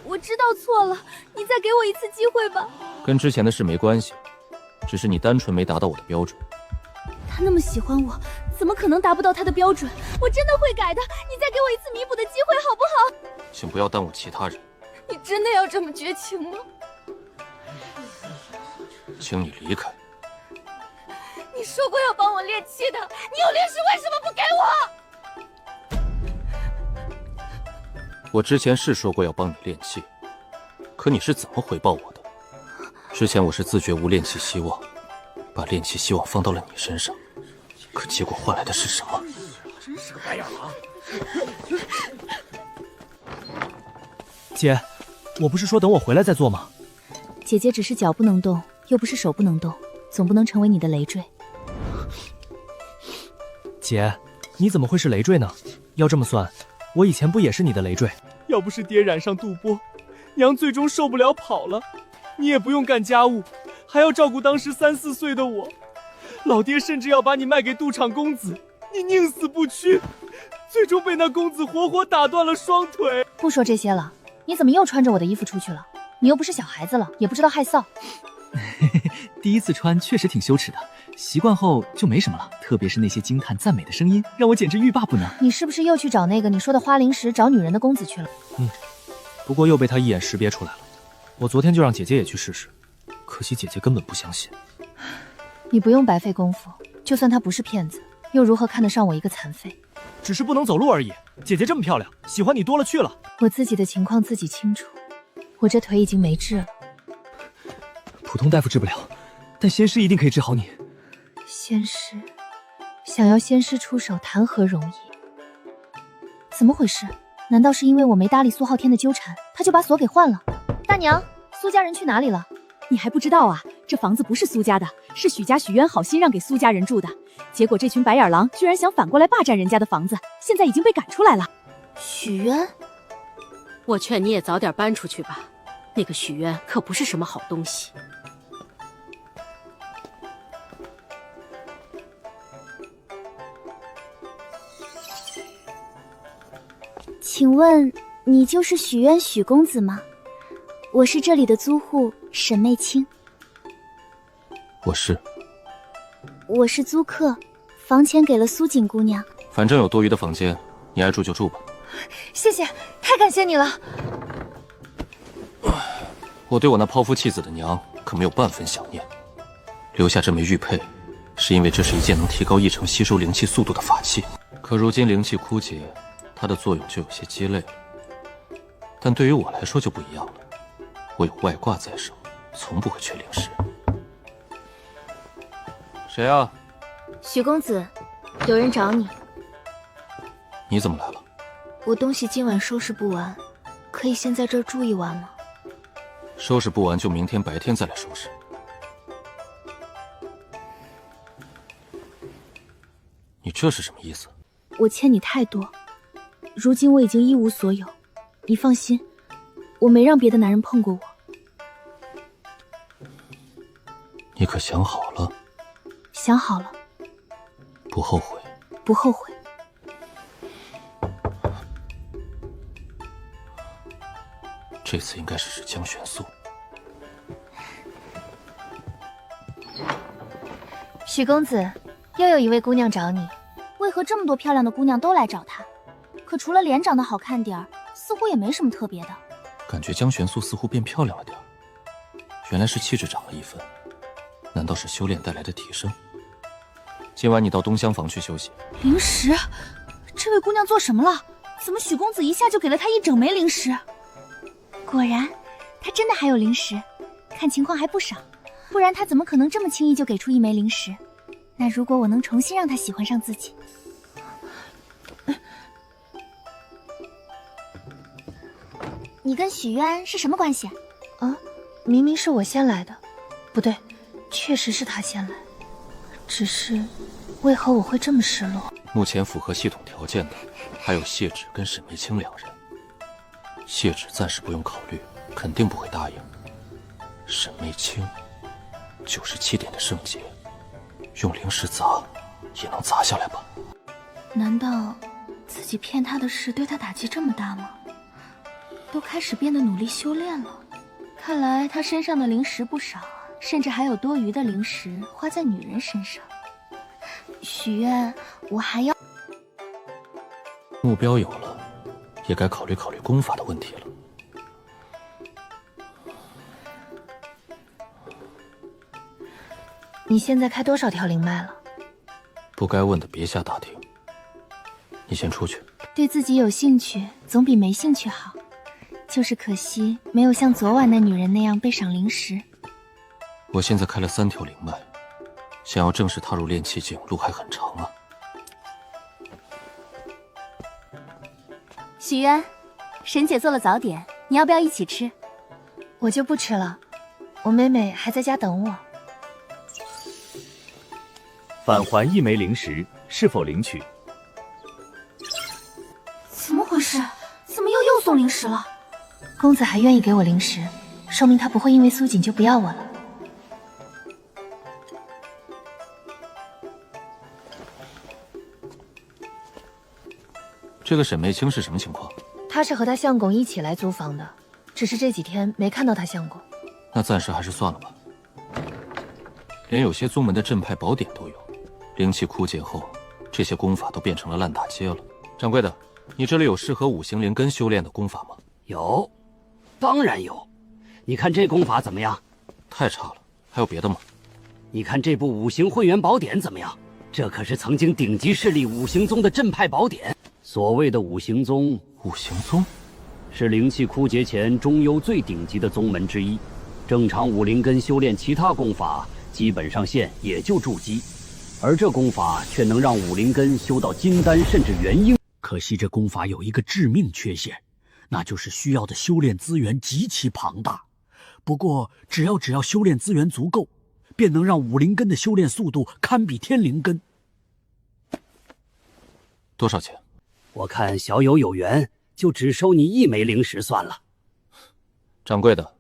我知道错了，你再给我一次机会吧。跟之前的事没关系，只是你单纯没达到我的标准。他那么喜欢我，怎么可能达不到他的标准？我真的会改的，你再给我一次弥补的机会好不好？请不要耽误其他人。你真的要这么绝情吗？请你离开。你说过要帮我练气的，你有灵石为什么不给我？我之前是说过要帮你练气，可你是怎么回报我的？之前我是自觉无练气希望，把练气希望放到了你身上，可结果换来的是什么？真是个白眼狼！姐，我不是说等我回来再做吗？姐姐只是脚不能动，又不是手不能动，总不能成为你的累赘。姐，你怎么会是累赘呢？要这么算，我以前不也是你的累赘？要不是爹染上肚波，娘最终受不了跑了，你也不用干家务，还要照顾当时3、4岁的我。老爹甚至要把你卖给杜场公子，你宁死不屈，最终被那公子活活打断了双腿。不说这些了，你怎么又穿着我的衣服出去了？你又不是小孩子了，也不知道害臊。第一次穿确实挺羞耻的，习惯后就没什么了。特别是那些惊叹赞美的声音，让我简直欲罢不能。你是不是又去找那个你说的花灵石找女人的公子去了？不过又被他一眼识别出来了。我昨天就让姐姐也去试试，可惜姐姐根本不相信。你不用白费功夫，就算他不是骗子，又如何看得上我一个残废？只是不能走路而已。姐姐这么漂亮，喜欢你多了去了。我自己的情况自己清楚，我这腿已经没治了。普通大夫治不了，但仙师一定可以治好你。仙师，想要仙师出手谈何容易？怎么回事？难道是因为我没搭理苏浩天的纠缠，他就把锁给换了？大娘，苏家人去哪里了？你还不知道啊？这房子不是苏家的，是许家许渊好心让给苏家人住的。结果这群白眼狼居然想反过来霸占人家的房子，现在已经被赶出来了。许渊，我劝你也早点搬出去吧，那个许渊可不是什么好东西。请问你就是许渊许公子吗？我是这里的租户沈媚清。我是。我是租客，房钱给了苏锦姑娘。反正有多余的房间，你爱住就住吧。谢谢，太感谢你了。我对我那抛夫弃子的娘可没有半分想念。留下这枚玉佩，是因为这是一件能提高1成吸收灵气速度的法器。可如今灵气枯竭，它的作用就有些鸡肋了。但对于我来说就不一样了，我有外挂在手，从不会缺灵石。谁啊？许公子，有人找你。你怎么来了？我东西今晚收拾不完，可以先在这儿住一晚吗？收拾不完就明天白天再来收拾。你这是什么意思？我欠你太多，如今我已经一无所有。你放心，我没让别的男人碰过我。你可想好了？想好了。不后悔？不后悔。这次应该是使江玄素。许公子，又有一位姑娘找你。为何这么多漂亮的姑娘都来找他？可除了脸长得好看点儿，似乎也没什么特别的。感觉江玄素似乎变漂亮了点儿，原来是气质长了1分。难道是修炼带来的提升？今晚你到东厢房去休息。灵石，这位姑娘做什么了？怎么许公子一下就给了她1整枚灵石？果然，她真的还有灵石，看情况还不少，不然她怎么可能这么轻易就给出1枚灵石？那如果我能重新让她喜欢上自己，你跟许渊是什么关系？啊，明明是我先来的，不对，确实是他先来。只是，为何我会这么失落？目前符合系统条件的，还有谢芷跟沈媚清2人。谢芷暂时不用考虑，肯定不会答应。沈媚清，97点的圣洁，用灵石砸，也能砸下来吧？难道自己骗他的事对他打击这么大吗？都开始变得努力修炼了。看来他身上的灵石不少，甚至还有多余的灵石花在女人身上。许愿，我还要。目标有了，也该考虑考虑功法的问题了。你现在开多少条灵脉了？不该问的别瞎打听。你先出去。对自己有兴趣，总比没兴趣好。就是可惜没有像昨晚那女人那样被赏灵石。我现在开了3条灵脉，想要正式踏入炼气境，路还很长啊。许渊，沈姐做了早点，你要不要一起吃？我就不吃了，我妹妹还在家等我。返还1枚灵石，是否领取？怎么回事？怎么又送灵石了？公子还愿意给我灵石，说明他不会因为苏锦就不要我了。这个沈媚清是什么情况？他是和他相公一起来租房的，只是这几天没看到他相公。那暂时还是算了吧。连有些宗门的镇派宝典都有，灵气枯竭后，这些功法都变成了烂大街了。掌柜的，你这里有适合5行灵根修炼的功法吗？有，当然有。你看这功法怎么样？太差了，还有别的吗？你看这部5行混元宝典怎么样？这可是曾经顶级势力5行宗的镇派宝典。所谓的5行宗，5行宗是灵气枯竭前中幽最顶级的宗门之一。正常5灵根修炼其他功法，基本上线也就筑基，而这功法却能让5灵根修到金丹甚至元婴。可惜这功法有一个致命缺陷，那就是需要的修炼资源极其庞大。不过只要修炼资源足够，便能让5灵根的修炼速度堪比天灵根。多少钱？我看小友有缘，就只收你1枚灵石算了。掌柜的，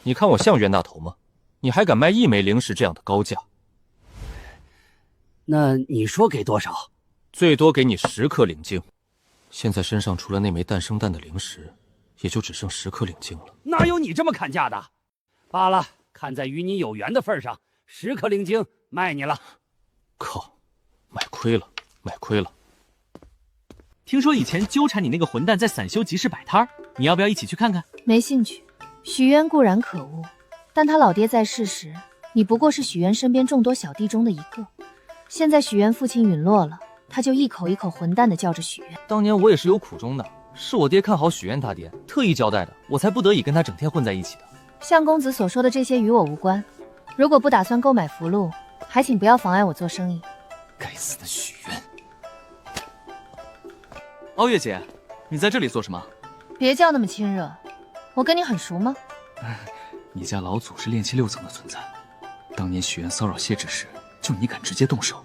你看我像冤大头吗？你还敢卖1枚灵石这样的高价？那你说给多少？最多给你10颗灵晶。现在身上除了那枚诞生蛋的灵石，也就只剩10颗灵晶了。哪有你这么砍价的？罢了，看在与你有缘的份上，10颗灵晶卖你了。靠，买亏了，买亏了。听说以前纠缠你那个混蛋在散修集市摆摊儿，你要不要一起去看看？没兴趣。许渊固然可恶，但他老爹在世时，你不过是许渊身边众多小弟中的一个。现在许渊父亲陨落了，他就一口一口混蛋的叫着许渊。当年我也是有苦衷的，是我爹看好许渊他爹，特意交代的，我才不得已跟他整天混在一起的。向公子所说的这些与我无关，如果不打算购买符箓，还请不要妨碍我做生意。该死的许渊！傲月姐，你在这里做什么？别叫那么亲热，我跟你很熟吗？你家老祖是炼气6层的存在，当年许渊骚扰谢芷时，就你敢直接动手，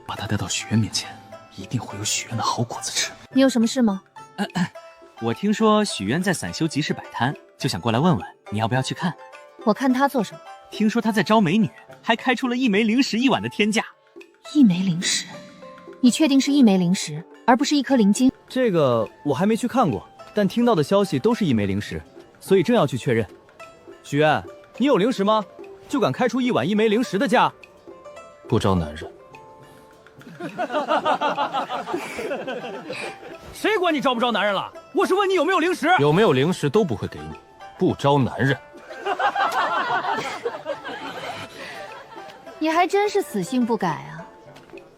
把他带到许渊面前，一定会有许渊的好果子吃。你有什么事吗？我听说许渊在散修集市摆摊，就想过来问问你要不要去看。我看他做什么？听说他在招美女，还开出了1枚灵石1碗的天价。1枚灵石？你确定是1枚灵石，而不是1颗灵晶？这个我还没去看过，但听到的消息都是1枚灵石，所以正要去确认。许渊，你有灵石吗？就敢开出1碗1枚灵石的价？不招男人。谁管你招不招男人了？我是问你有没有灵石。有没有灵石都不会给你，不招男人。你还真是死性不改啊！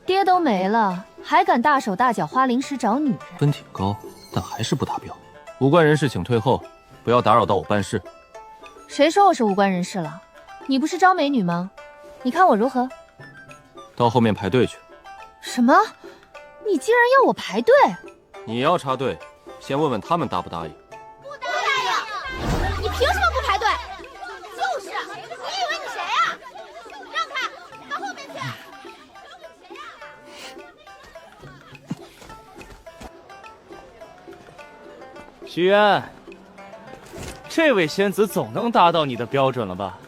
爹都没了，还敢大手大脚花灵石找女人？分挺高，但还是不达标。无关人士请退后，不要打扰到我办事。谁说我是无关人士了？你不是招美女吗？你看我如何？到后面排队去。什么？你竟然要我排队？你要插队，先问问他们答不答应。不答应！你凭什么不排队？就是，你以为你谁啊？让开，到后面去。许渊，这位仙子总能达到你的标准了吧？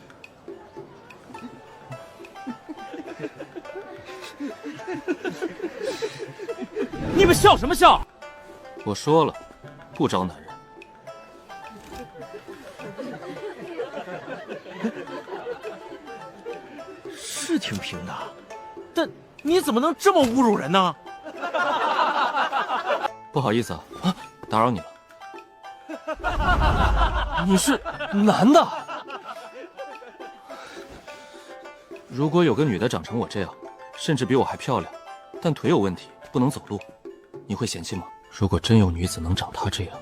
你们笑什么笑？我说了，不招男人。是挺平的，但你怎么能这么侮辱人呢？不好意思啊，打扰你了。你是男的？如果有个女的长成我这样，甚至比我还漂亮，但腿有问题，不能走路，你会嫌弃吗？如果真有女子能长她这样，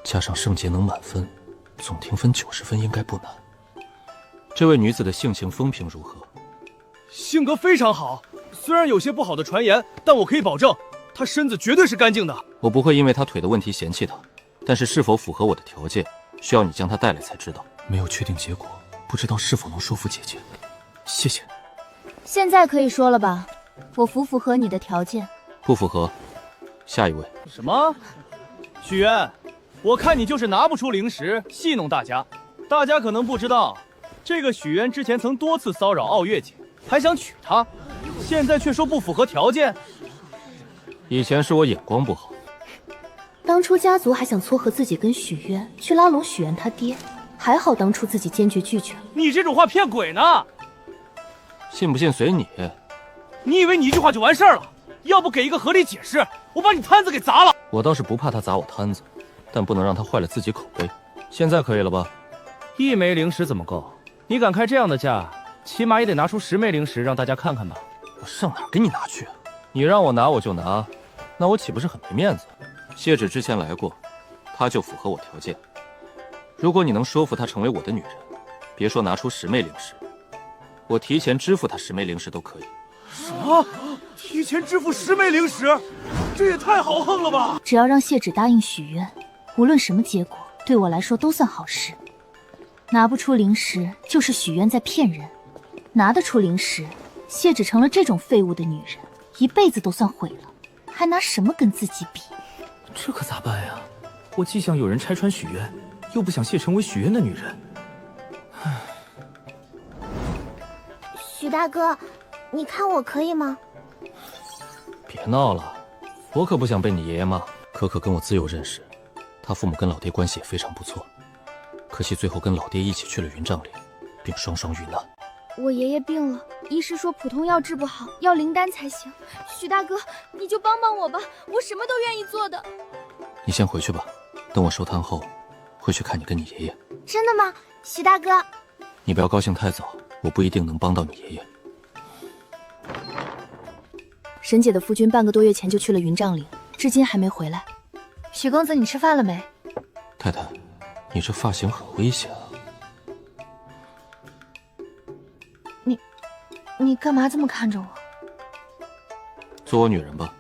加上圣洁能满分，总评分90分应该不难。这位女子的性情风评如何？性格非常好，虽然有些不好的传言，但我可以保证，她身子绝对是干净的。我不会因为她腿的问题嫌弃她，但是是否符合我的条件，需要你将她带来才知道。没有确定结果，不知道是否能说服姐姐。谢谢。现在可以说了吧？我符不符合你的条件？不符合。下一位。什么？许渊，我看你就是拿不出零食戏弄大家。大家可能不知道，这个许渊之前曾多次骚扰傲月姐，还想娶她，现在却说不符合条件。以前是我眼光不好。当初家族还想撮合自己跟许渊去拉拢许渊他爹，还好当初自己坚决拒绝了。你这种话骗鬼呢！信不信随你。你以为你一句话就完事儿了？要不给一个合理解释，我把你摊子给砸了。我倒是不怕他砸我摊子，但不能让他坏了自己口碑。现在可以了吧？1枚零食怎么够？你敢开这样的价，起码也得拿出10枚零食让大家看看吧。我上哪儿给你拿去？你让我拿我就拿，那我岂不是很没面子？谢芷之前来过，她就符合我条件。如果你能说服她成为我的女人，别说拿出10枚零食，我提前支付她10枚零食都可以。什么？提前支付10枚零食？这也太豪横了吧！只要让谢芷答应许渊，无论什么结果，对我来说都算好事。拿不出零食，就是许渊在骗人；拿得出零食，谢芷成了这种废物的女人，一辈子都算毁了，还拿什么跟自己比？这可咋办呀？我既想有人拆穿许渊，又不想谢成为许渊的女人。许大哥，你看我可以吗？别闹了，我可不想被你爷爷骂。可可跟我自幼认识，他父母跟老爹关系也非常不错，可惜最后跟老爹一起去了云帐岭，并双双遇难。我爷爷病了，医师说普通药治不好，要灵丹才行。许大哥，你就帮帮我吧，我什么都愿意做的。你先回去吧，等我收摊后，会去看你跟你爷爷。真的吗，许大哥？你不要高兴太早，我不一定能帮到你爷爷。沈姐的夫君半个多月前就去了云帐岭，至今还没回来。许公子，你吃饭了没？太太，你这发型很危险啊！你干嘛这么看着我？做我女人吧，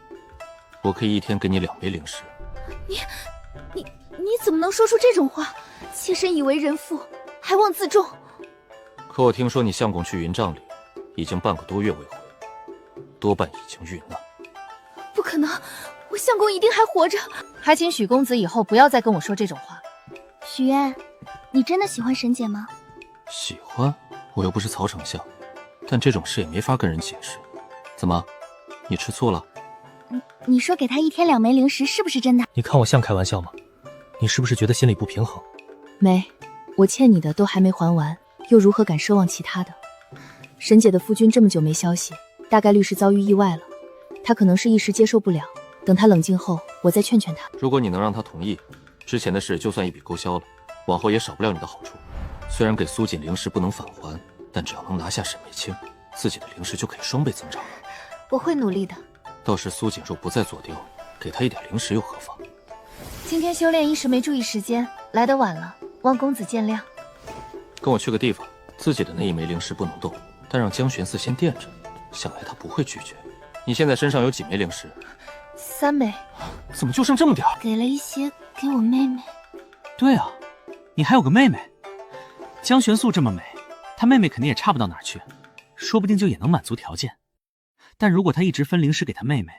我可以一天给你2枚零食。你怎么能说出这种话？妾身以为人妇，还望自重。可我听说你相公去云帐岭，已经半个多月未回，多半已经遇难。不可能，我相公一定还活着。还请许公子以后不要再跟我说这种话。许渊，你真的喜欢沈姐吗？喜欢？我又不是曹丞相，但这种事也没法跟人解释。怎么，你吃醋了？你说给他1天2枚零食是不是真的？你看我像开玩笑吗？你是不是觉得心里不平衡？没，我欠你的都还没还完，又如何敢奢望其他的？沈姐的夫君这么久没消息，大概率是遭遇意外了。她可能是一时接受不了，等她冷静后，我再劝劝她。如果你能让她同意，之前的事就算一笔勾销了，往后也少不了你的好处。虽然给苏锦零食不能返还，但只要能拿下沈眉清，自己的零食就可以双倍增长了。我会努力的。到时苏锦若不再做丢，给她一点零食又何妨？今天修炼一时没注意时间，来得晚了，望公子见谅。跟我去个地方，自己的那1枚零食不能动，但让江玄寺先垫着，想来他不会拒绝。你现在身上有几枚零食？3枚。怎么就剩这么点儿？给了一些给我妹妹。对啊，你还有个妹妹。江玄素这么美，她妹妹肯定也差不到哪儿去，说不定就也能满足条件。但如果她一直分零食给她妹妹，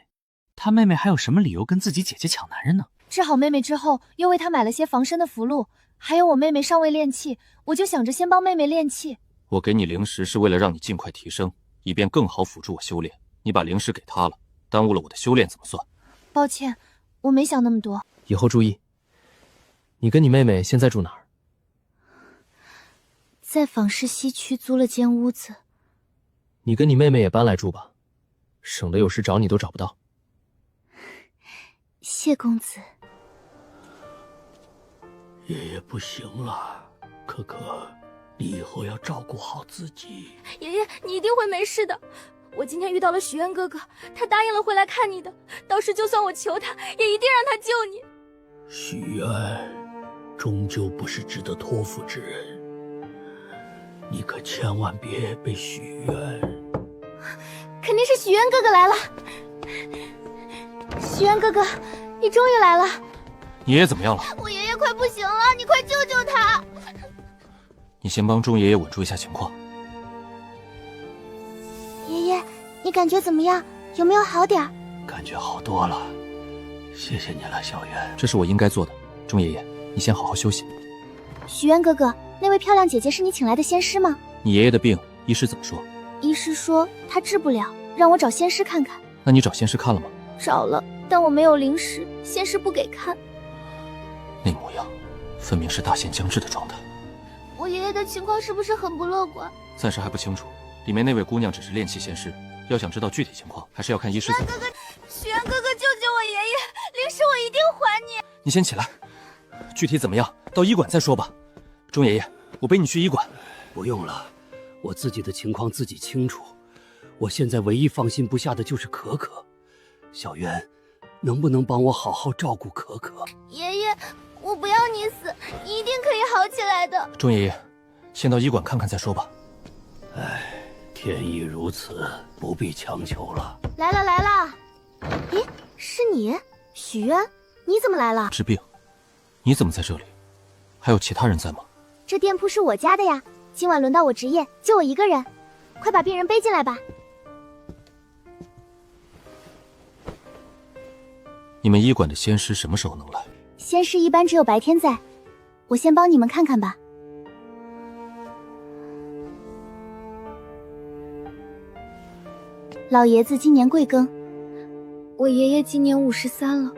她妹妹还有什么理由跟自己姐姐抢男人呢？治好妹妹之后，又为她买了些防身的符箓，还有我妹妹尚未练气，我就想着先帮妹妹练气。我给你零食是为了让你尽快提升，以便更好辅助我修炼。你把零食给她了，耽误了我的修炼怎么算？抱歉，我没想那么多。以后注意。你跟你妹妹现在住哪儿？在坊市西区租了间屋子。你跟你妹妹也搬来住吧，省得有时找你都找不到。谢公子。爷爷不行了，可可，你以后要照顾好自己。爷爷，你一定会没事的。我今天遇到了许愿哥哥，他答应了会来看你的。到时就算我求他，也一定让他救你。许愿终究不是值得托付之人，你可千万别被许愿。肯定是许愿哥哥来了。许愿哥哥，你终于来了。你爷爷怎么样了？我爷爷快不行了，你快救救他！你先帮钟爷爷稳住一下情况。爷爷，你感觉怎么样？有没有好点？感觉好多了，谢谢你了，小渊。这是我应该做的。钟爷爷，你先好好休息。许愿哥哥，那位漂亮姐姐是你请来的仙师吗？你爷爷的病，医师怎么说？医师说他治不了，让我找仙师看看。那你找仙师看了吗？找了，但我没有灵石，仙师不给看。那模样，分明是大限将至的状态。我爷爷的情况是不是很不乐观？暂时还不清楚，里面那位姑娘只是炼气仙师，要想知道具体情况，还是要看医师怎么。许愿哥哥，救救我爷爷！灵石我一定还你。你先起来，具体怎么样，到医馆再说吧。钟爷爷，我背你去医馆。不用了，我自己的情况自己清楚。我现在唯一放心不下的就是可可。小渊，能不能帮我好好照顾可可？爷爷，我不要你死，你一定可以好起来的。钟爷爷，先到医馆看看再说吧。唉，天意如此，不必强求了。来了来了，咦，是你，许渊，你怎么来了？治病，你怎么在这里？还有其他人在吗？这店铺是我家的呀，今晚轮到我值夜，就我一个人，快把病人背进来吧。你们医馆的仙师什么时候能来？仙师一般只有白天在，我先帮你们看看吧。老爷子今年贵庚？我爷爷今年53了。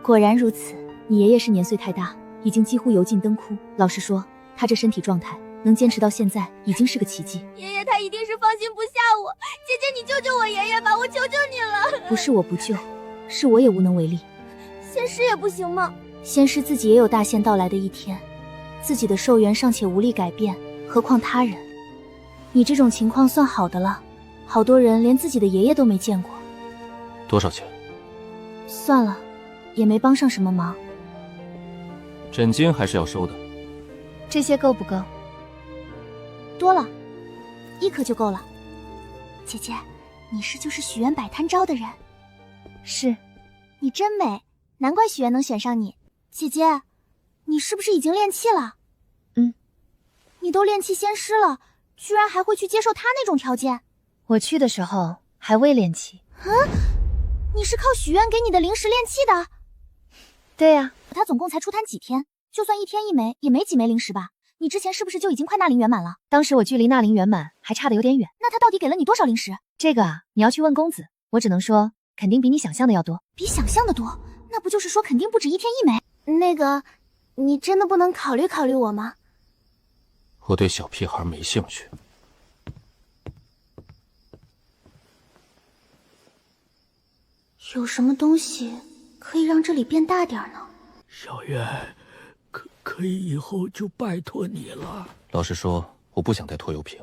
果然如此，你爷爷是年岁太大，已经几乎油尽灯枯。老实说，他这身体状态能坚持到现在，已经是个奇迹。爷爷他一定是放心不下我，姐姐你救救我爷爷吧，我求求你了。不是我不救，是我也无能为力。仙师也不行吗？仙师自己也有大限到来的一天，自己的寿元尚且无力改变，何况他人。你这种情况算好的了，好多人连自己的爷爷都没见过。多少钱？算了，也没帮上什么忙。诊金还是要收的。这些够不够？多了，1颗就够了。姐姐，你是就是许愿摆摊招的人？是。你真美，难怪许愿能选上你。姐姐，你是不是已经练气了？你都炼气仙师了，居然还会去接受他那种条件？我去的时候还未炼气。你是靠许愿给你的灵石炼气的？对呀，他总共才出摊几天，就算1天1枚，也没几枚灵石吧？你之前是不是就已经快纳灵圆满了？当时我距离纳灵圆满还差得有点远。那他到底给了你多少灵石？这个啊，你要去问公子，我只能说肯定比你想象的要多。比想象的多？那不就是说肯定不止1天1枚？那个，你真的不能考虑考虑我吗？我对小屁孩没兴趣。有什么东西可以让这里变大点呢？小渊，可以以后就拜托你了。老实说，我不想带拖油瓶。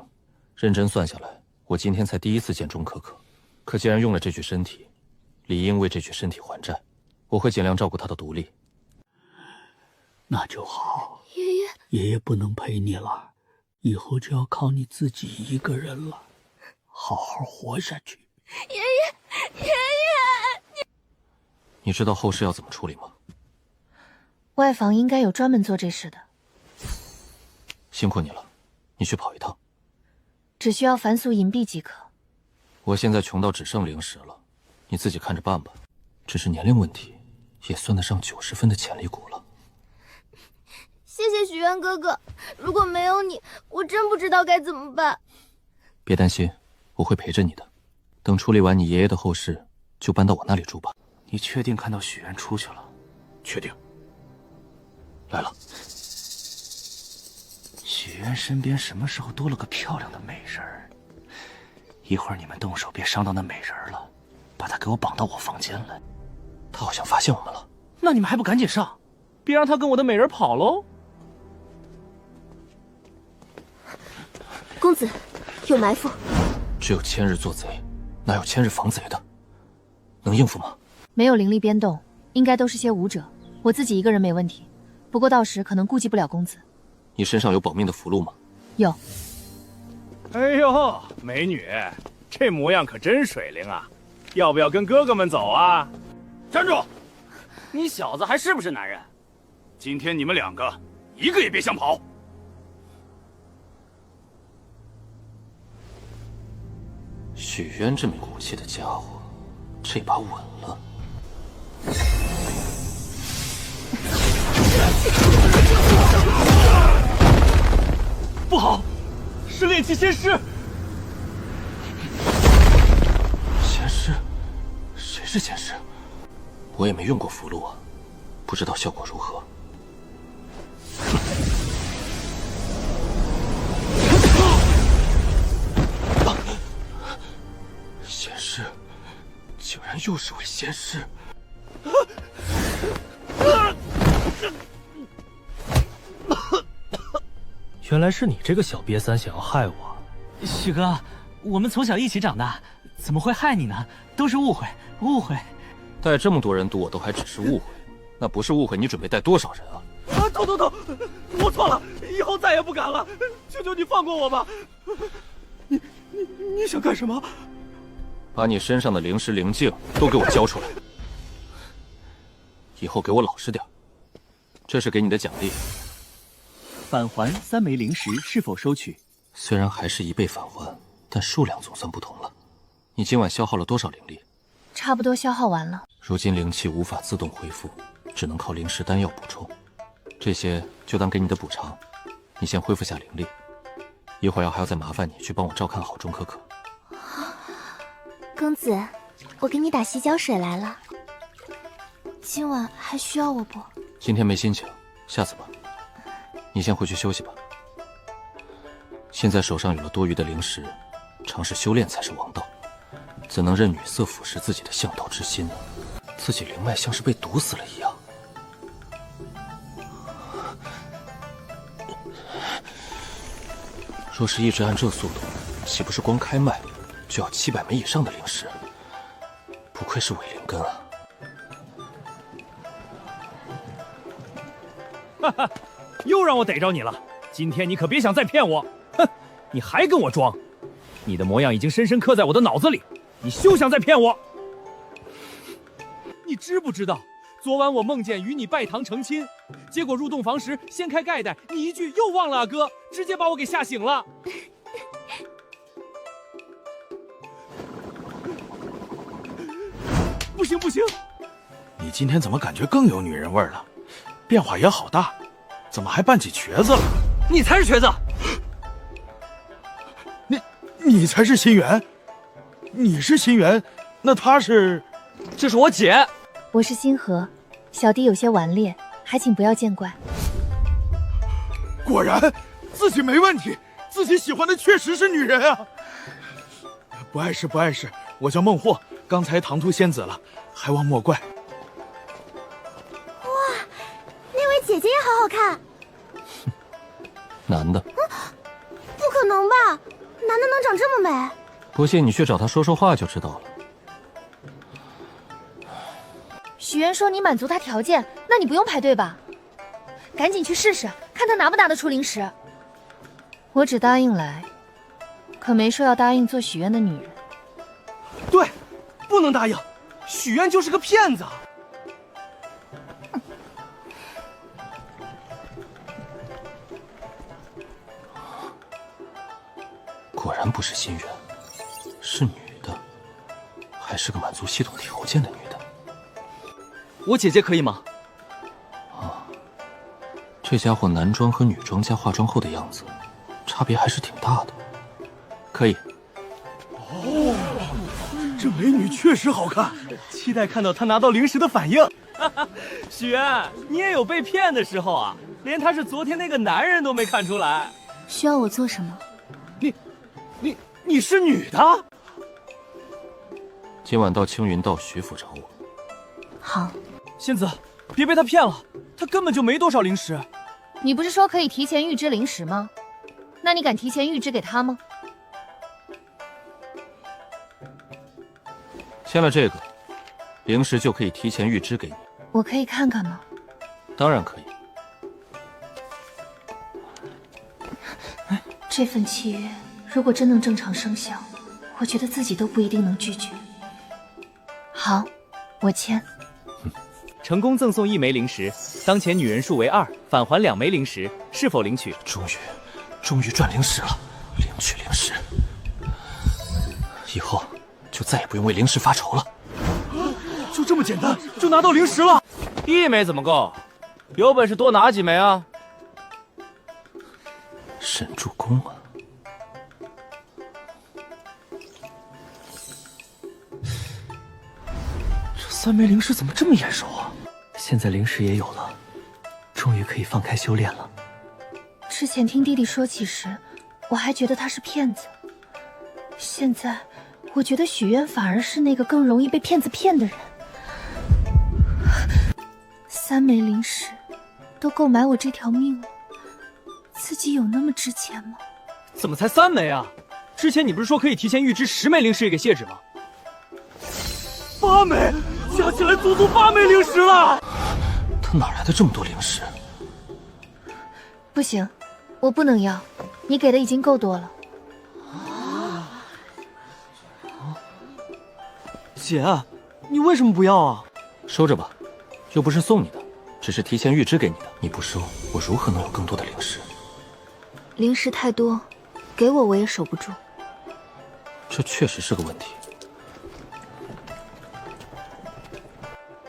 认真算下来，我今天才第1次见钟可可。可既然用了这具身体，理应为这具身体还债。我会尽量照顾他的独立。那就好。爷爷不能陪你了，以后就要靠你自己一个人了，好好活下去。爷爷，你知道后事要怎么处理吗？外房应该有专门做这事的。辛苦你了，你去跑一趟。只需要凡俗银币即可。我现在穷到只剩灵石了，你自己看着办吧。只是年龄问题，也算得上90分的潜力股了。谢谢许愿哥哥，如果没有你，我真不知道该怎么办。别担心，我会陪着你的。等处理完你爷爷的后事，就搬到我那里住吧。你确定看到许愿出去了？确定。来了。许渊身边什么时候多了个漂亮的美人儿？一会儿你们动手别伤到那美人儿了，把她给我绑到我房间来。她好像发现我们了。那你们还不赶紧上，别让他跟我的美人跑喽！公子，有埋伏。只有千日做贼，哪有千日防贼的？能应付吗？没有灵力编动，应该都是些武者。我自己一个人没问题，不过到时可能顾及不了公子。你身上有保命的符箓吗？有。哎呦，美女，这模样可真水灵啊！要不要跟哥哥们走啊？站住！你小子还是不是男人？今天你们两个，一个也别想跑！许渊这没骨气的家伙，这把稳了。不好，是炼气仙师！仙师？谁是仙师？我也没用过符箓啊，不知道效果如何。仙师，竟然又是位仙师！原来是你这个小瘪三想要害我，许哥，我们从小一起长大，怎么会害你呢？都是误会，误会。带这么多人赌我都还只是误会，那不是误会，你准备带多少人啊？头，我错了，以后再也不敢了，求求你放过我吧！你想干什么？把你身上的灵石灵镜都给我交出来，以后给我老实点。这是给你的奖励。返还3枚灵石，是否收取？虽然还是1倍返还，但数量总算不同了。你今晚消耗了多少灵力？差不多消耗完了。如今灵气无法自动恢复，只能靠灵石丹药补充。这些就当给你的补偿，你先恢复下灵力。一会儿还要再麻烦你去帮我照看好钟可可。公子，我给你打洗脚水来了。今晚还需要我不？今天没心情，下次吧。你先回去休息吧。现在手上有了多余的灵石，尝试修炼才是王道。怎能任女色腐蚀自己的向道之心呢？自己灵脉像是被毒死了一样。若是一直按这速度，岂不是光开脉就要700枚以上的灵石？不愧是伪灵根啊！哈哈，又让我逮着你了！今天你可别想再骗我！哼，你还跟我装？你的模样已经深深刻在我的脑子里，你休想再骗我！你知不知道，昨晚我梦见与你拜堂成亲，结果入洞房时掀开盖带，你一句又忘了啊哥，直接把我给吓醒了。不行不行，你今天怎么感觉更有女人味了？变化也好大，怎么还扮起瘸子了？你才是瘸子！你才是心源，你是心源，那他是？这是我姐。我是星河，小弟有些顽劣，还请不要见怪。果然，自己没问题，自己喜欢的确实是女人啊！不碍事，不碍事，我叫孟获，刚才唐突仙子了，还望莫怪。哇，那位姐姐也好好看。男的？不可能吧？男的能长这么美？不信你去找他说说话就知道了。许渊说你满足他条件，那你不用排队吧？赶紧去试试，看他拿不拿得出灵石。我只答应来，可没说要答应做许渊的女人。对，不能答应，许渊就是个骗子。果然不是心源，是女的，还是个满足系统条件的女的。我姐姐可以吗？啊，这家伙男装和女装加化妆后的样子，差别还是挺大的。可以。哦，这美女确实好看，期待看到她拿到灵石的反应。许渊，你也有被骗的时候啊！连他是昨天那个男人都没看出来。需要我做什么？你是女的？今晚到青云道徐府找我。好。仙子，别被他骗了，他根本就没多少灵石。你不是说可以提前预支灵石吗？那你敢提前预支给他吗？签了这个，灵石就可以提前预支给你。我可以看看吗？当然可以。这份契约如果真能正常生效，我觉得自己都不一定能拒绝。好，我签。成功赠送1枚灵石，当前女人数为2，返还2枚灵石，是否领取？终于赚灵石了，领取灵石，以后就再也不用为灵石发愁了。就这么简单，就拿到灵石了？1枚怎么够？有本事多拿几枚啊！沈助攻啊！这3枚灵石怎么这么眼熟啊？现在灵石也有了，终于可以放开修炼了。之前听弟弟说起时，我还觉得他是骗子，现在我觉得许愿反而是那个更容易被骗子骗的人。3枚灵石都够买我这条命了，自己有那么值钱吗？怎么才3枚啊？之前你不是说可以提前预支10枚灵石给谢芷吗？8枚，加起来足足8枚灵石了。他哪来的这么多灵石？不行，我不能要，你给的已经够多了。姐，你为什么不要啊？收着吧，又不是送你的，只是提前预支给你的。你不收，我如何能有更多的灵石？灵石太多，给我也守不住。这确实是个问题。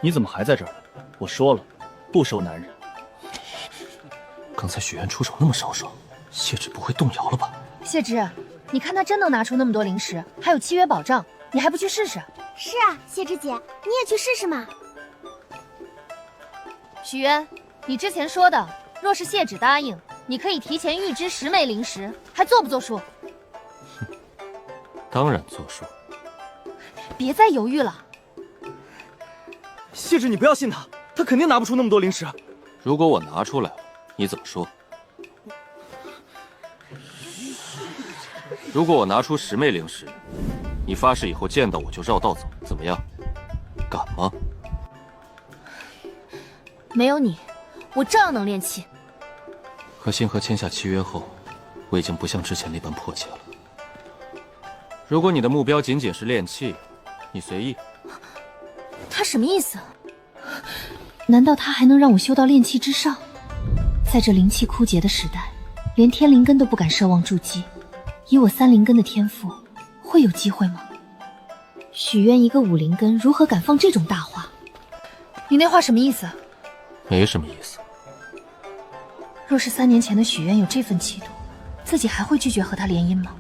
你怎么还在这儿？我说了，不收男人。刚才许愿出手那么豪爽，谢芷不会动摇了吧？谢芷，你看他真能拿出那么多灵石，还有契约保障，你还不去试试？是啊，谢芷姐，你也去试试嘛。许渊，你之前说的，若是谢芷答应，你可以提前预支10枚灵石，还作不作数？当然作数。别再犹豫了。谢芷，你不要信他，他肯定拿不出那么多灵石。如果我拿出来了，你怎么说？如果我拿出10枚灵石，你发誓以后见到我就绕道走，怎么样？敢吗？没有你，我照样能练气。和星河签下契约后，我已经不像之前那般迫切了。如果你的目标仅仅是练气，你随意。他什么意思？难道他还能让我修到炼气之上？在这灵气枯竭的时代，连天灵根都不敢奢望筑基，以我3灵根的天赋，会有机会吗？许愿一个5灵根，如何敢放这种大话？你那话什么意思？没什么意思。若是3年前的许愿有这份气度，自己还会拒绝和他联姻吗？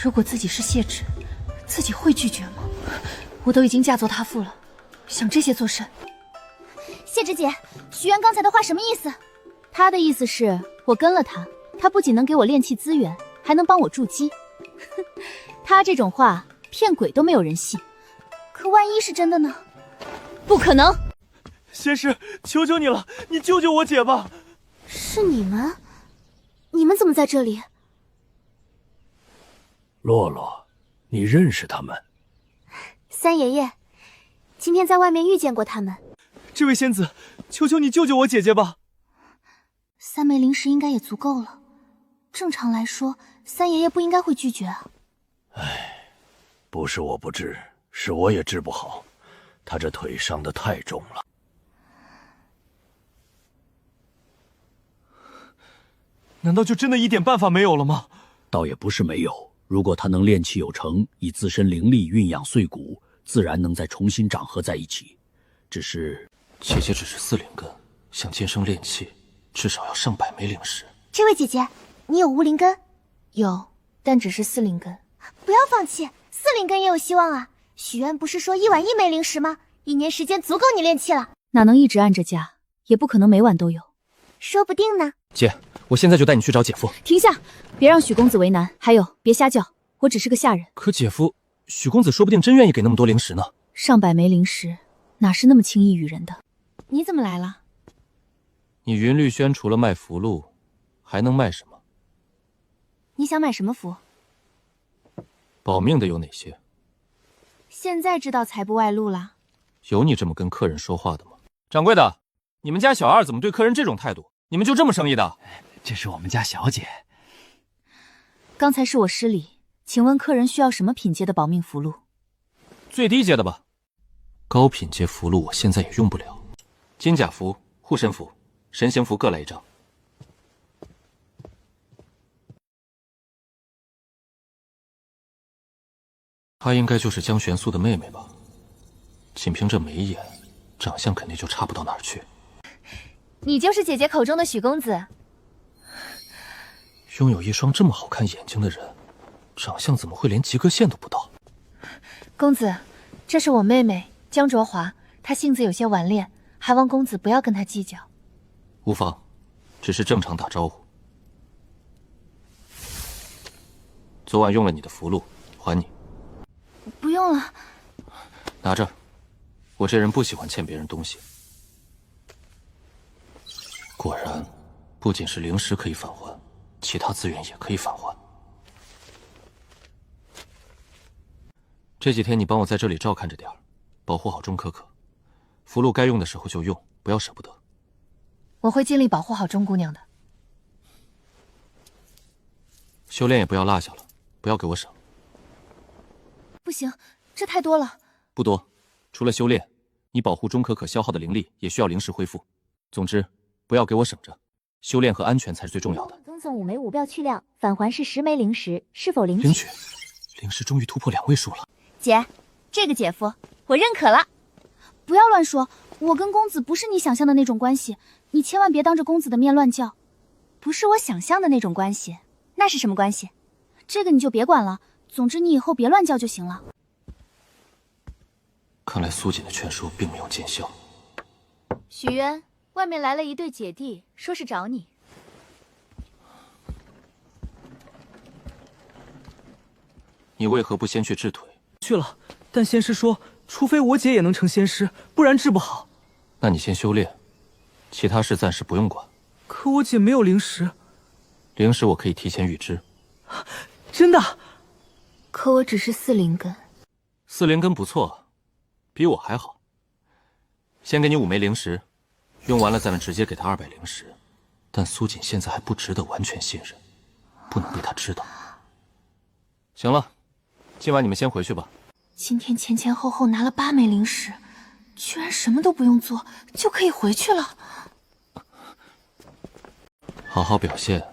如果自己是谢芷，自己会拒绝吗？我都已经嫁作他妇了，想这些做甚？谢芷姐，许愿刚才的话什么意思？他的意思是我跟了他，他不仅能给我炼气资源，还能帮我筑基。他这种话骗鬼都没有人信。可万一是真的呢？不可能！仙师，求求你了，你救救我姐吧！是你们？你们怎么在这里？洛洛，你认识他们？三爷爷，今天在外面遇见过他们。这位仙子，求求你救救我姐姐吧！3枚灵石应该也足够了，正常来说，三爷爷不应该会拒绝啊。唉，不是我不治，是我也治不好，他这腿伤得太重了。难道就真的一点办法没有了吗？倒也不是没有，如果他能炼气有成，以自身灵力运养碎骨，自然能再重新长合在一起。只是姐姐只是4灵根，想晋升炼气，至少要上百枚灵石。这位姐姐，你有5灵根？有，但只是4灵根。不要放弃，4灵根也有希望啊！许愿不是说1晚1枚灵石吗？1年时间足够你炼气了。哪能一直按着加，也不可能每晚都有。说不定呢。姐，我现在就带你去找姐夫。停下，别让许公子为难。还有，别瞎叫，我只是个下人。可姐夫，许公子说不定真愿意给那么多零食呢。上百枚零食，哪是那么轻易与人的？你怎么来了？你云绿轩除了卖符箓，还能卖什么？你想买什么符？保命的有哪些？现在知道财不外露了。有你这么跟客人说话的吗？掌柜的，你们家小二怎么对客人这种态度？你们就这么生意的？这是我们家小姐。刚才是我失礼，请问客人需要什么品阶的保命符箓？最低阶的吧。高品阶符箓我现在也用不了。金甲符、护身符、神行符各来1张。她应该就是江玄素的妹妹吧？仅凭这眉眼，长相肯定就差不到哪儿去。你就是姐姐口中的许公子。拥有一双这么好看眼睛的人，长相怎么会连及格线都不到？公子，这是我妹妹江卓华，她性子有些顽劣，还望公子不要跟她计较。无妨，只是正常打招呼。昨晚用了你的符箓，还你。不用了。拿着，我这人不喜欢欠别人东西。果然，不仅是灵石可以返还，其他资源也可以返还。这几天你帮我在这里照看着点儿，保护好钟可可。符箓该用的时候就用，不要舍不得。我会尽力保护好钟姑娘的。修炼也不要落下了，不要给我省。不行，这太多了。不多，除了修炼，你保护钟可可消耗的灵力也需要灵石恢复。总之，不要给我省着，修炼和安全才是最重要的。赠送5枚5标去料，返还是10枚灵石，是否领取？领取。灵石终于突破2位数了。姐，这个姐夫我认可了。不要乱说，我跟公子不是你想象的那种关系，你千万别当着公子的面乱叫。不是我想象的那种关系，那是什么关系？这个你就别管了。总之，你以后别乱叫就行了。看来苏锦的劝说并没有见效。许渊，外面来了一对姐弟，说是找你。你为何不先去治腿？去了，但仙师说，除非我姐也能成仙师，不然治不好。那你先修炼，其他事暂时不用管。可我姐没有灵石。灵石我可以提前预知。真的？可我只是4灵根。4灵根不错，比我还好。先给你5枚灵石，用完了咱们直接给他200灵石。但苏锦现在还不值得完全信任，不能被他知道。行了，今晚你们先回去吧。今天前前后后拿了8枚灵石，居然什么都不用做就可以回去了。好好表现，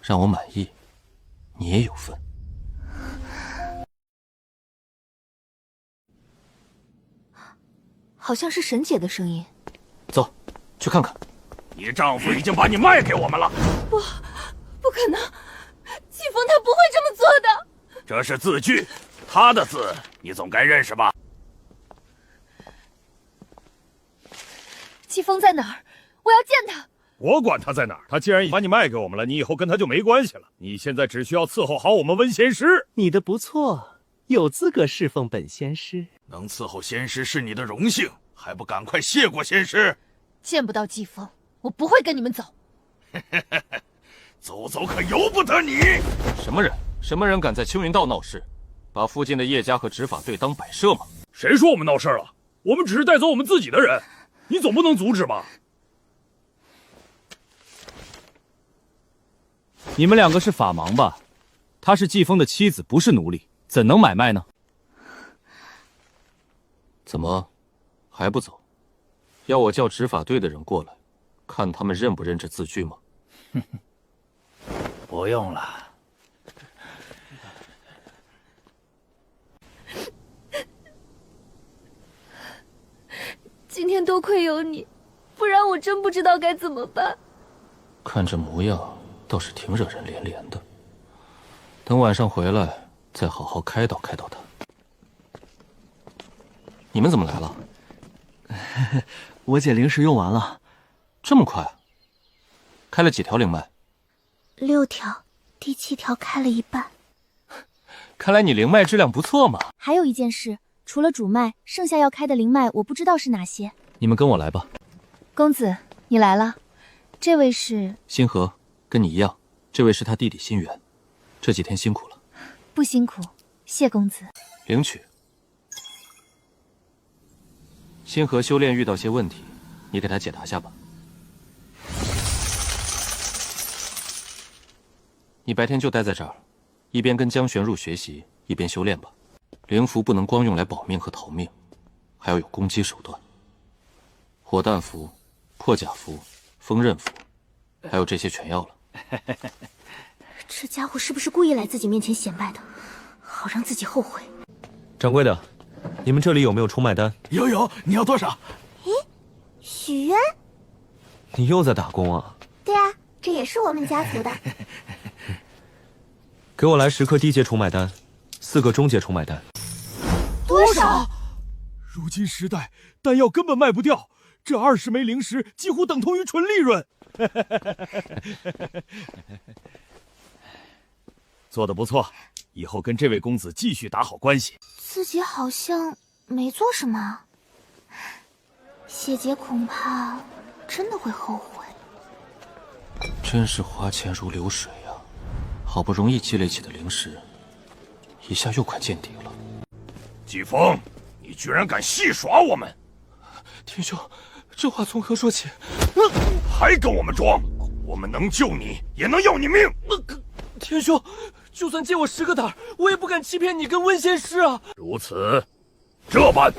让我满意，你也有份。好像是沈姐的声音。走，去看看。你丈夫已经把你卖给我们了。不可能，季风他不会这么做的。这是字据，他的字你总该认识吧？季风在哪儿？我要见他。我管他在哪儿，他既然把你卖给我们了，你以后跟他就没关系了。你现在只需要伺候好我们温仙师。你的不错，有资格侍奉本仙师。能伺候仙师是你的荣幸，还不赶快谢过仙师？见不到季风，我不会跟你们走。走可由不得你。什么人敢在青云道闹事，把附近的叶家和执法队当摆设吗？谁说我们闹事了？我们只是带走我们自己的人，你总不能阻止吧？你们2个是法盲吧？她是季风的妻子，不是奴隶，怎能买卖呢？怎么，还不走？要我叫执法队的人过来，看他们认不认这字据吗？不用了。今天多亏有你，不然我真不知道该怎么办。看这模样，倒是挺惹人怜怜的。等晚上回来，再好好开导开导他。你们怎么来了？我姐灵石用完了。这么快？开了几条灵脉？6条，第7条开了一半。看来你灵脉质量不错嘛。还有一件事，除了主脉，剩下要开的灵脉我不知道是哪些。你们跟我来吧。公子，你来了。这位是星河，跟你一样，这位是他弟弟心源。这几天辛苦了。不辛苦，谢公子。领取。星河修炼遇到些问题，你给他解答下吧。你白天就待在这儿，一边跟江玄入学习，一边修炼吧。灵符不能光用来保命和逃命，还要有攻击手段。火弹符、破甲符、锋刃符，还有这些全要了。这家伙是不是故意来自己面前显摆的，好让自己后悔？掌柜的，你们这里有没有出卖单？有，你要多少？咦，许愿？你又在打工啊？对啊，这也是我们家族的。给我来10颗低阶出卖单，4个中阶出卖单。多少？如今时代，丹药根本卖不掉，这20枚灵石几乎等同于纯利润。做得不错，以后跟这位公子继续打好关系。自己好像没做什么，谢姐恐怕真的会后悔。真是花钱如流水呀！好不容易积累起的灵石，一下又快见底了。季风，你居然敢戏耍我们！天兄，这话从何说起？还跟我们装？我们能救你，也能要你命。天兄，就算借我10个胆，我也不敢欺骗你跟温仙师啊！如此，这般。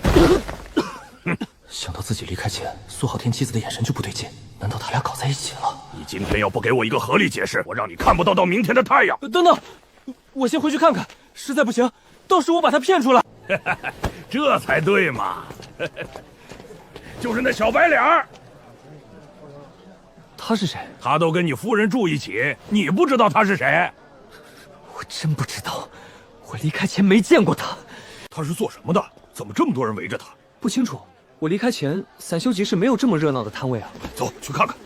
想到自己离开前，苏浩天妻子的眼神就不对劲，难道他俩搞在一起了？你今天要不给我一个合理解释，我让你看不到明天的太阳。等等，我先回去看看，实在不行，到时我把他骗出来。这才对嘛！就是那小白脸儿。他是谁？他都跟你夫人住一起，你不知道他是谁？我真不知道，我离开前没见过他。他是做什么的？怎么这么多人围着他？不清楚。我离开前，散修集市没有这么热闹的摊位啊。走去看看。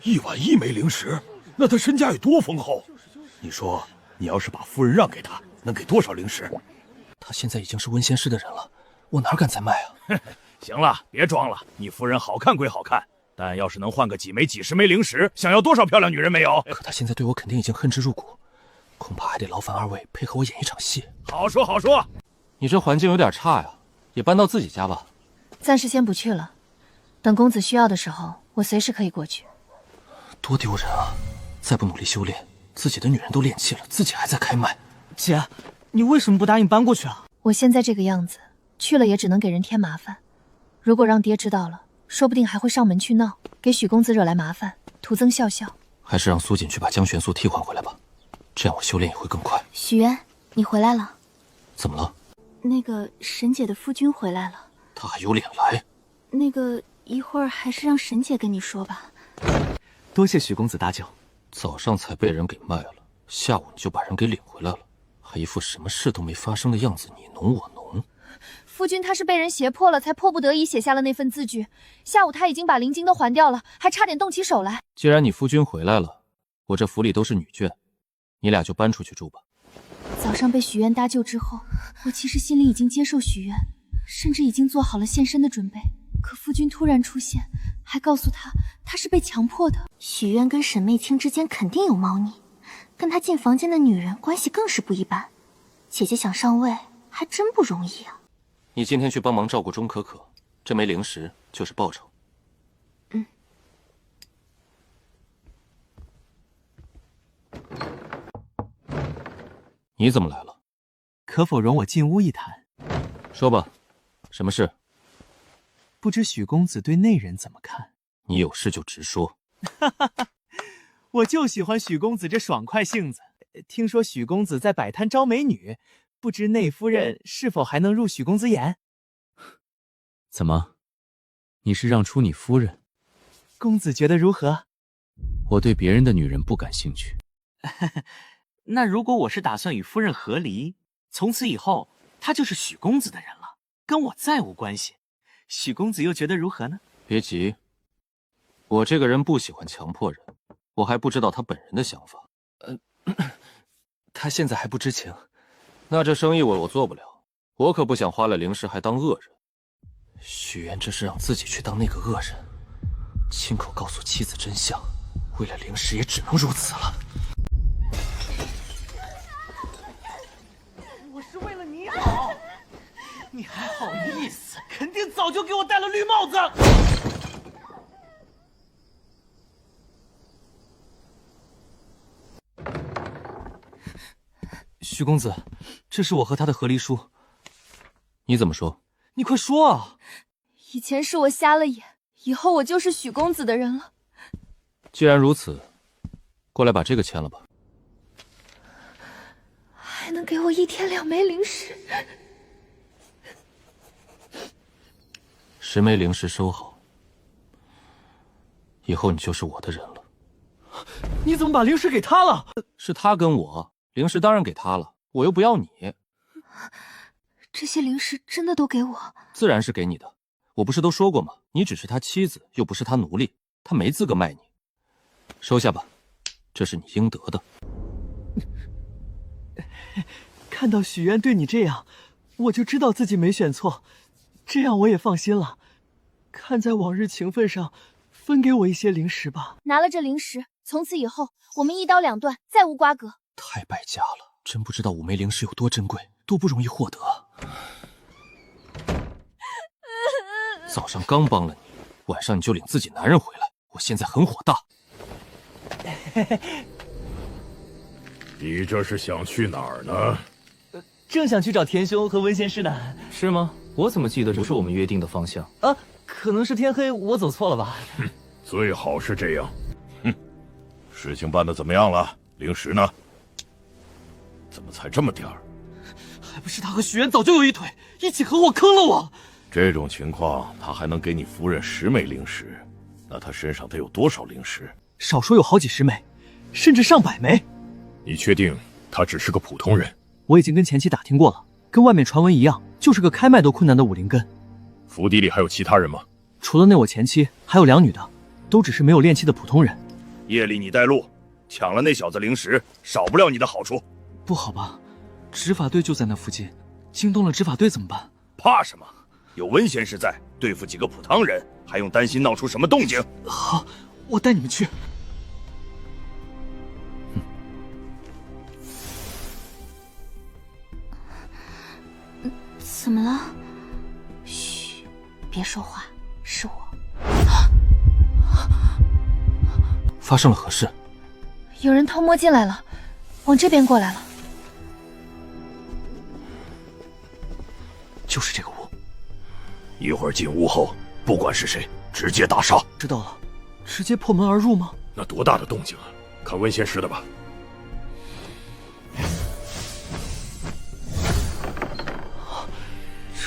1碗1枚灵石，那他身家有多丰厚？你说，你要是把夫人让给他，能给多少灵石？他现在已经是温仙师的人了，我哪敢再卖啊？行了，别装了。你夫人好看归好看，但要是能换个几枚、几十枚灵石，想要多少漂亮女人没有？可他现在对我肯定已经恨之入骨，恐怕还得劳烦2位配合我演一场戏。好说好说。你这环境有点差呀，也搬到自己家吧。暂时先不去了，等公子需要的时候，我随时可以过去。多丢人啊！再不努力修炼，自己的女人都练气了，自己还在开麦。姐，你为什么不答应搬过去啊？我现在这个样子，去了也只能给人添麻烦。如果让爹知道了，说不定还会上门去闹，给许公子惹来麻烦，徒增笑笑。还是让苏锦去把江玄素替换回来吧，这样我修炼也会更快。许渊，你回来了。怎么了？那个沈姐的夫君回来了。他还有脸来？那个一会儿还是让沈姐跟你说吧。多谢许公子搭救。早上才被人给卖了，下午你就把人给领回来了，还一副什么事都没发生的样子，你侬我侬。夫君他是被人胁迫了，才迫不得已写下了那份字据。下午他已经把灵晶都还掉了，还差点动起手来。既然你夫君回来了，我这府里都是女眷，你俩就搬出去住吧。早上被许愿搭救之后，我其实心里已经接受许愿，甚至已经做好了现身的准备。可夫君突然出现，还告诉他是被强迫的。许愿跟沈媚清之间肯定有猫腻，跟他进房间的女人关系更是不一般。姐姐想上位还真不容易啊。你今天去帮忙照顾钟可可，这枚灵石就是报酬。嗯。你怎么来了？可否容我进屋一谈？说吧，什么事？不知许公子对内人怎么看？你有事就直说。我就喜欢许公子这爽快性子。听说许公子在摆摊招美女，不知内夫人是否还能入许公子眼？怎么，你是让出你夫人？公子觉得如何？我对别人的女人不感兴趣。那如果我是打算与夫人和离，从此以后她就是许公子的人了，跟我再无关系，许公子又觉得如何呢？别急，我这个人不喜欢强迫人，我还不知道他本人的想法。他现在还不知情。那这生意我做不了，我可不想花了灵石还当恶人。许愿这是让自己去当那个恶人，亲口告诉妻子真相，为了灵石也只能如此了。我是为了你好，你还好意思？肯定早就给我戴了绿帽子。许公子，这是我和他的和离书。你怎么说？你快说啊！以前是我瞎了眼，以后我就是许公子的人了。既然如此，过来把这个签了吧。还能给我1天2枚灵石10枚灵石收好，以后你就是我的人了。你怎么把灵石给他了？是他跟我，灵石当然给他了，我又不要你。这些灵石真的都给我？自然是给你的，我不是都说过吗？你只是他妻子，又不是他奴隶，他没资格卖你。收下吧，这是你应得的。看到许愿对你这样，我就知道自己没选错，这样我也放心了。看在往日情分上，分给我一些灵石吧。拿了这灵石，从此以后我们一刀两断，再无瓜葛。太败家了，真不知道5枚灵石有多珍贵，多不容易获得。早上刚帮了你，晚上你就领自己男人回来，我现在很火大。你这是想去哪儿呢？正想去找田兄和温仙师呢。是吗？我怎么记得不是我们约定的方向？啊，可能是天黑，我走错了吧。最好是这样。事情办得怎么样了？灵石呢？怎么才这么点儿？还不是他和许愿早就有一腿，一起合伙坑了我。这种情况，他还能给你夫人10枚灵石，那他身上得有多少灵石？少说有好几10枚，甚至上百枚。你确定他只是个普通人？我已经跟前妻打听过了，跟外面传闻一样，就是个开麦都困难的武灵根。府邸里还有其他人吗？除了那我前妻，还有2女的，都只是没有炼气的普通人。夜里你带路，抢了那小子灵石，少不了你的好处。不好吧？执法队就在那附近，惊动了执法队怎么办？怕什么？有温仙师在，对付几个普通人，还用担心闹出什么动静？好，我带你们去。怎么了？嘘，别说话，是我。发生了何事？有人偷摸进来了，往这边过来了。就是这个屋。一会儿进屋后，不管是谁，直接大杀。知道了，直接破门而入吗？那多大的动静啊！看温仙师的吧。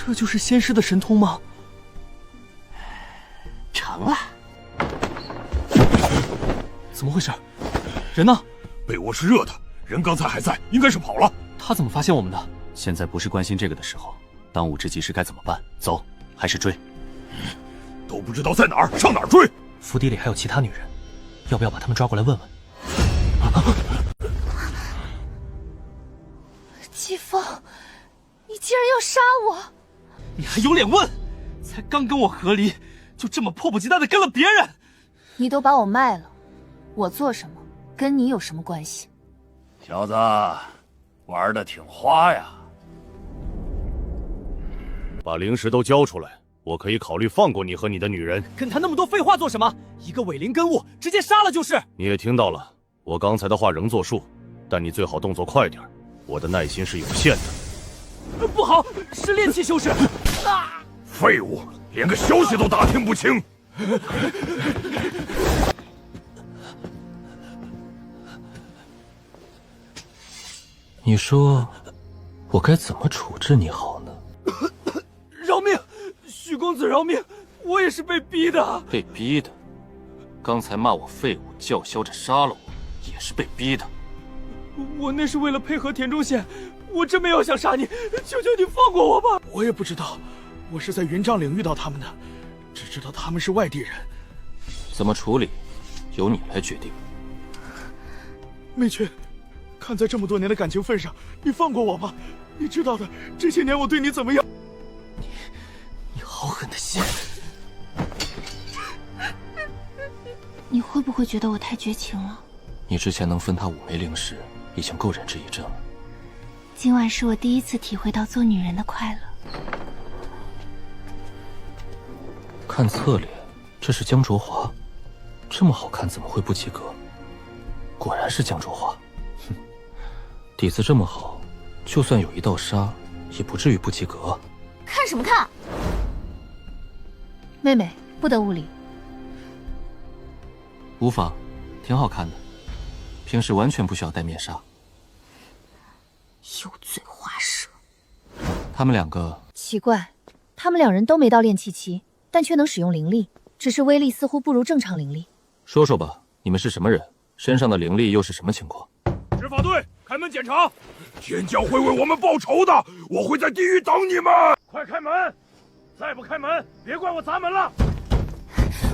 这就是仙师的神通吗？成了。怎么回事？人呢？被窝是热的，人刚才还在，应该是跑了。他怎么发现我们的？现在不是关心这个的时候，当务之急是该怎么办？走，还是追？都不知道在哪儿，上哪儿追？府邸里还有其他女人，要不要把他们抓过来问问？季风，你竟然要杀我！你还有脸问？才刚跟我和离，就这么迫不及待的跟了别人？你都把我卖了，我做什么跟你有什么关系？小子，玩的挺花呀！把灵石都交出来，我可以考虑放过你和你的女人。跟他那么多废话做什么？一个伪灵根物，直接杀了就是。你也听到了，我刚才的话仍作数，但你最好动作快点，我的耐心是有限的。不好，是炼气修士！啊！废物，连个消息都打听不清。你说，我该怎么处置你好呢？饶命！许公子饶命！我也是被逼的。被逼的？刚才骂我废物，叫嚣着杀了我，也是被逼的。我那是为了配合田中显，我真没有想杀你，求求你放过我吧！我也不知道，我是在云瘴岭遇到他们的，只知道他们是外地人。怎么处理，由你来决定。媚君，看在这么多年的感情份上，你放过我吧。你知道的，这些年我对你怎么样？你好狠的心！你会不会觉得我太绝情了？你之前能分他5枚灵石，已经够仁至义正了。今晚是我第一次体会到做女人的快乐。看侧脸，这是江卓华，这么好看怎么会不及格？果然是江卓华，哼，底子这么好，就算有一道纱，也不至于不及格。看什么看？妹妹，不得无礼。无妨，挺好看的，平时完全不需要戴面纱。油嘴滑舌。他们2个奇怪，他们2人都没到炼气期，但却能使用灵力，只是威力似乎不如正常灵力。说说吧，你们是什么人？身上的灵力又是什么情况？执法队，开门检查！天将会为我们报仇的，我会在地狱等你们！快开门！再不开门，别怪我砸门了！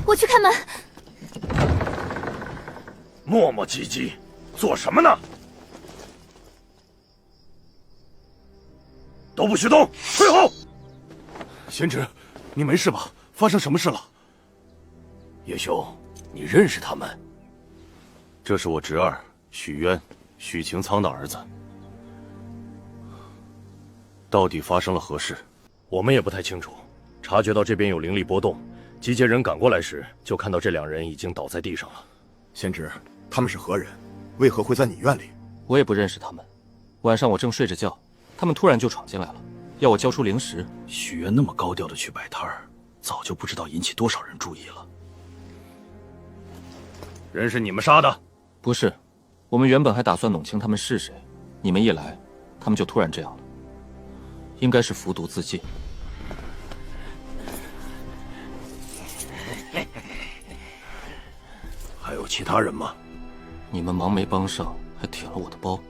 我去开门。磨磨唧唧，做什么呢？都不许动，退后！贤侄，你没事吧？发生什么事了？叶兄，你认识他们？这是我侄儿许渊、许晴苍的儿子。到底发生了何事？我们也不太清楚。察觉到这边有灵力波动，集结人赶过来时，就看到这2人已经倒在地上了。贤侄，他们是何人？为何会在你院里？我也不认识他们。晚上我正睡着觉，他们突然就闯进来了，要我交出灵石。许渊那么高调的去摆摊儿，早就不知道引起多少人注意了。人是你们杀的？不是，我们原本还打算弄清他们是谁，你们一来，他们就突然这样了。应该是服毒自尽。还有其他人吗？你们忙没帮上，还舔了我的包，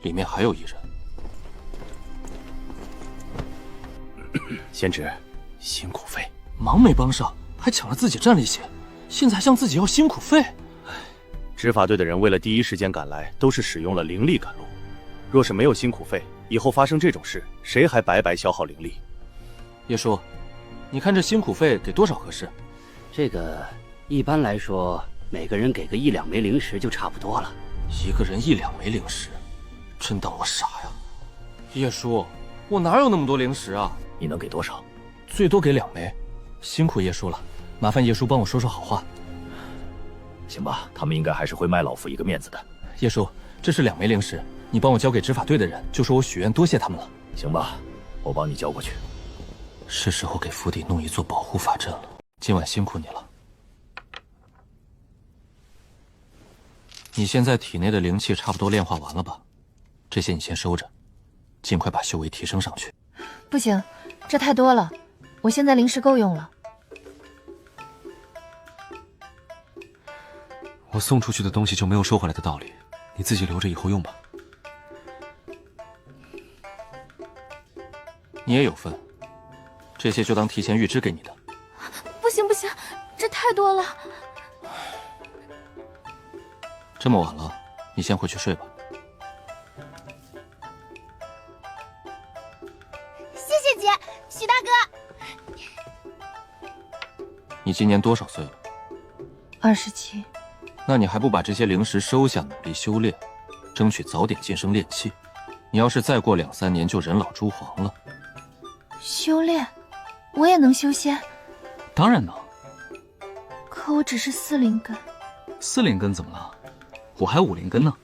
里面还有1人。贤侄，辛苦费。忙没帮上，还抢了自己战利血，现在还向自己要辛苦费。执法队的人为了第一时间赶来，都是使用了灵力赶路。若是没有辛苦费，以后发生这种事，谁还白白消耗灵力？叶叔，你看这辛苦费给多少合适？这个一般来说，每个人给个1-2枚灵石就差不多了。1个人1-2枚灵石，真当我傻呀？叶叔，我哪有那么多灵石啊？你能给多少？最多给2枚。辛苦叶叔了，麻烦叶叔帮我说说好话。行吧，他们应该还是会卖老夫一个面子的。叶叔，这是2枚灵石，你帮我交给执法队的人，就说我许愿多谢他们了。行吧，我帮你交过去。是时候给府邸弄一座保护法阵了。今晚辛苦你了。你现在体内的灵气差不多炼化完了吧？这些你先收着，尽快把修为提升上去。不行，这太多了，我现在灵石够用了。我送出去的东西就没有收回来的道理，你自己留着以后用吧。你也有份，这些就当提前预支给你的。不行不行，这太多了。这么晚了，你先回去睡吧。谢谢姐，许大哥。你今年多少岁了？27。那你还不把这些灵石收下，努力修炼，争取早点晋升炼气。你要是再过2-3年就人老珠黄了。修炼，我也能修仙？当然能。可我只是4灵根。4灵根怎么了？我还5灵根呢。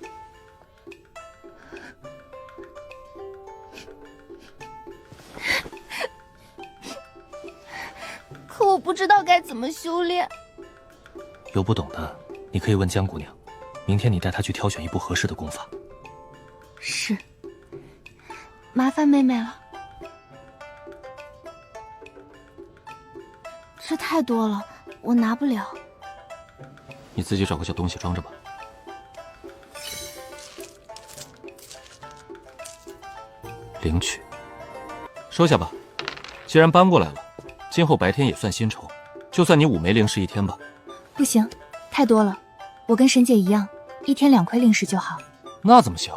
可我不知道该怎么修炼。有不懂的，你可以问江姑娘。明天你带她去挑选一部合适的功法。是。麻烦妹妹了。这太多了，我拿不了。你自己找个小东西装着吧。领取，收下吧。既然搬过来了，今后白天也算薪酬，就算你5枚灵石1天吧。不行，太多了。我跟沈姐一样，一天2块灵石就好。那怎么行？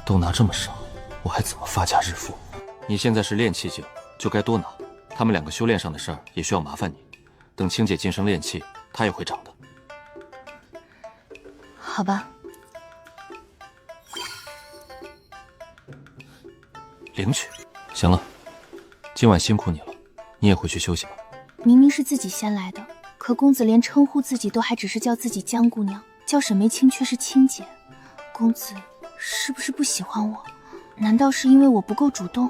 都拿这么少，我还怎么发家致富？你现在是炼气境，就该多拿。他们2个修炼上的事儿也需要麻烦你。等青姐晋升炼气，她也会长的。好吧。领取。行了，今晚辛苦你了，你也回去休息吧。明明是自己先来的，可公子连称呼自己都还只是叫自己江姑娘，叫沈眉清却是清姐。公子是不是不喜欢我？难道是因为我不够主动？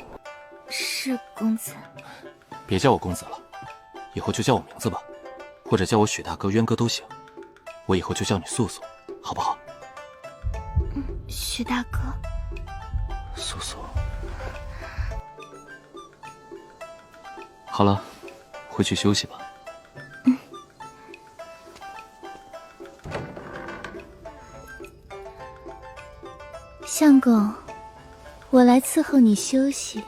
是公子。别叫我公子了，以后就叫我名字吧，或者叫我许大哥、渊哥都行。我以后就叫你素素，好不好？许大哥。素素。好了，回去休息吧。相公，我来伺候你休息。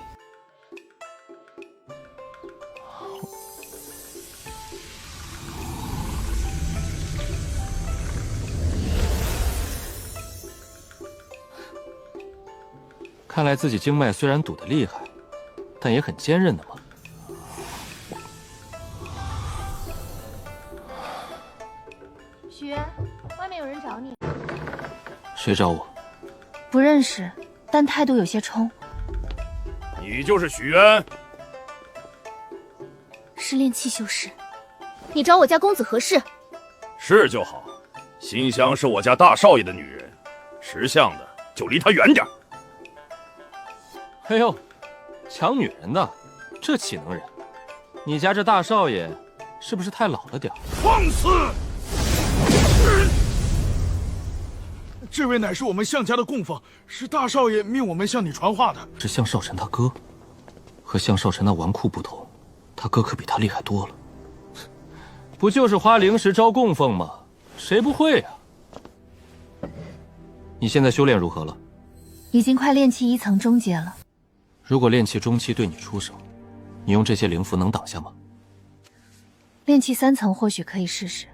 看来自己经脉虽然堵得厉害，但也很坚韧的嘛。许渊，外面有人找你。谁找我？不认识，但态度有些冲。你就是许渊？是炼气修士。你找我家公子何事？是就好。馨香是我家大少爷的女人，识相的就离她远点。哎呦，抢女人的，这岂能忍？你家这大少爷是不是太老了点？放肆！这位乃是我们项家的供奉，是大少爷命我们向你传话的。是项少臣他哥，和项少臣那纨绔不同，他哥可比他厉害多了。不就是花灵石招供奉吗？谁不会啊？你现在修炼如何了？已经快炼气1层中阶了。如果炼气中期对你出手，你用这些灵符能挡下吗？炼气3层或许可以试试，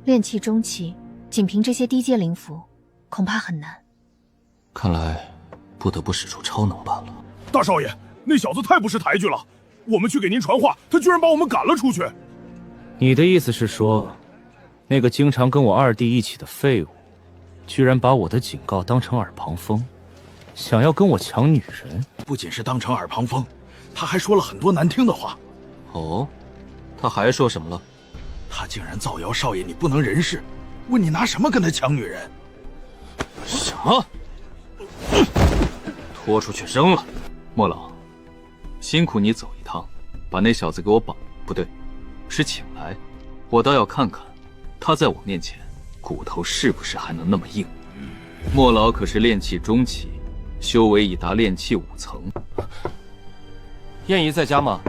炼气中期仅凭这些低阶灵符，恐怕很难。看来不得不使出超能罢了。大少爷，那小子太不识抬举了，我们去给您传话，他居然把我们赶了出去。你的意思是说，那个经常跟我二弟一起的废物，居然把我的警告当成耳旁风，想要跟我抢女人？不仅是当成耳旁风，他还说了很多难听的话。哦，他还说什么了？他竟然造谣少爷你不能人事，问你拿什么跟他抢女人？什么？拖出去扔了。莫老，辛苦你走一趟，把那小子给我绑，不对，是请来，我倒要看看他在我面前骨头是不是还能那么硬。莫老可是炼气中期，修为已达炼气5层。燕姨在家吗？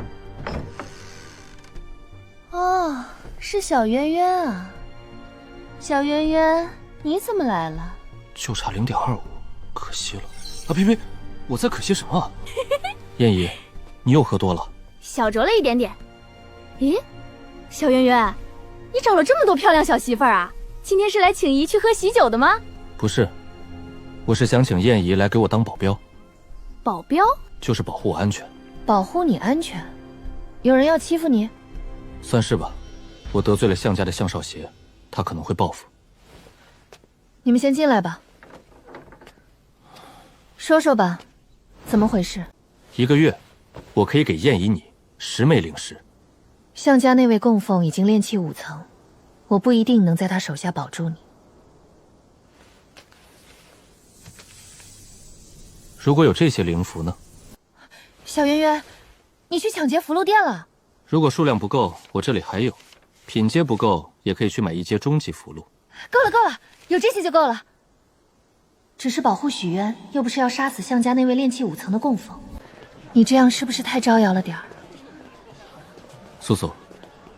哦，是小渊渊啊。小渊渊，你怎么来了？就差0.25，可惜了。啊呸！我在可惜什么？燕姨，你又喝多了。小酌了一点点。咦，小渊渊，你找了这么多漂亮小媳妇儿啊？今天是来请姨去喝喜酒的吗？不是，我是想请燕姨来给我当保镖。保镖？就是保护我安全。保护你安全？有人要欺负你？算是吧，我得罪了项家的项少协，他可能会报复。你们先进来吧，说说吧，怎么回事？1个月，我可以给燕姨你10枚灵石。项家那位供奉已经炼气5层，我不一定能在他手下保住你。如果有这些灵符呢？小渊渊，你去抢劫符箓店了？如果数量不够，我这里还有；品阶不够，也可以去买1阶中级符箓。够了，够了，有这些就够了。只是保护许渊，又不是要杀死项家那位炼气5层的供奉，你这样是不是太招摇了点儿？素素，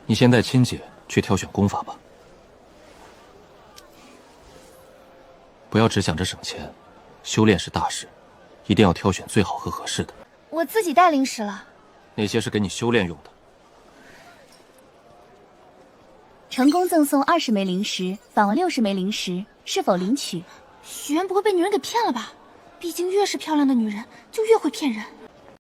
你先带亲姐去挑选功法吧，不要只想着省钱，修炼是大事，一定要挑选最好和合适的。我自己带灵石了。那些是给你修炼用的。成功赠送20枚灵石，返还60枚灵石，是否领取？许愿不会被女人给骗了吧？毕竟越是漂亮的女人，就越会骗人。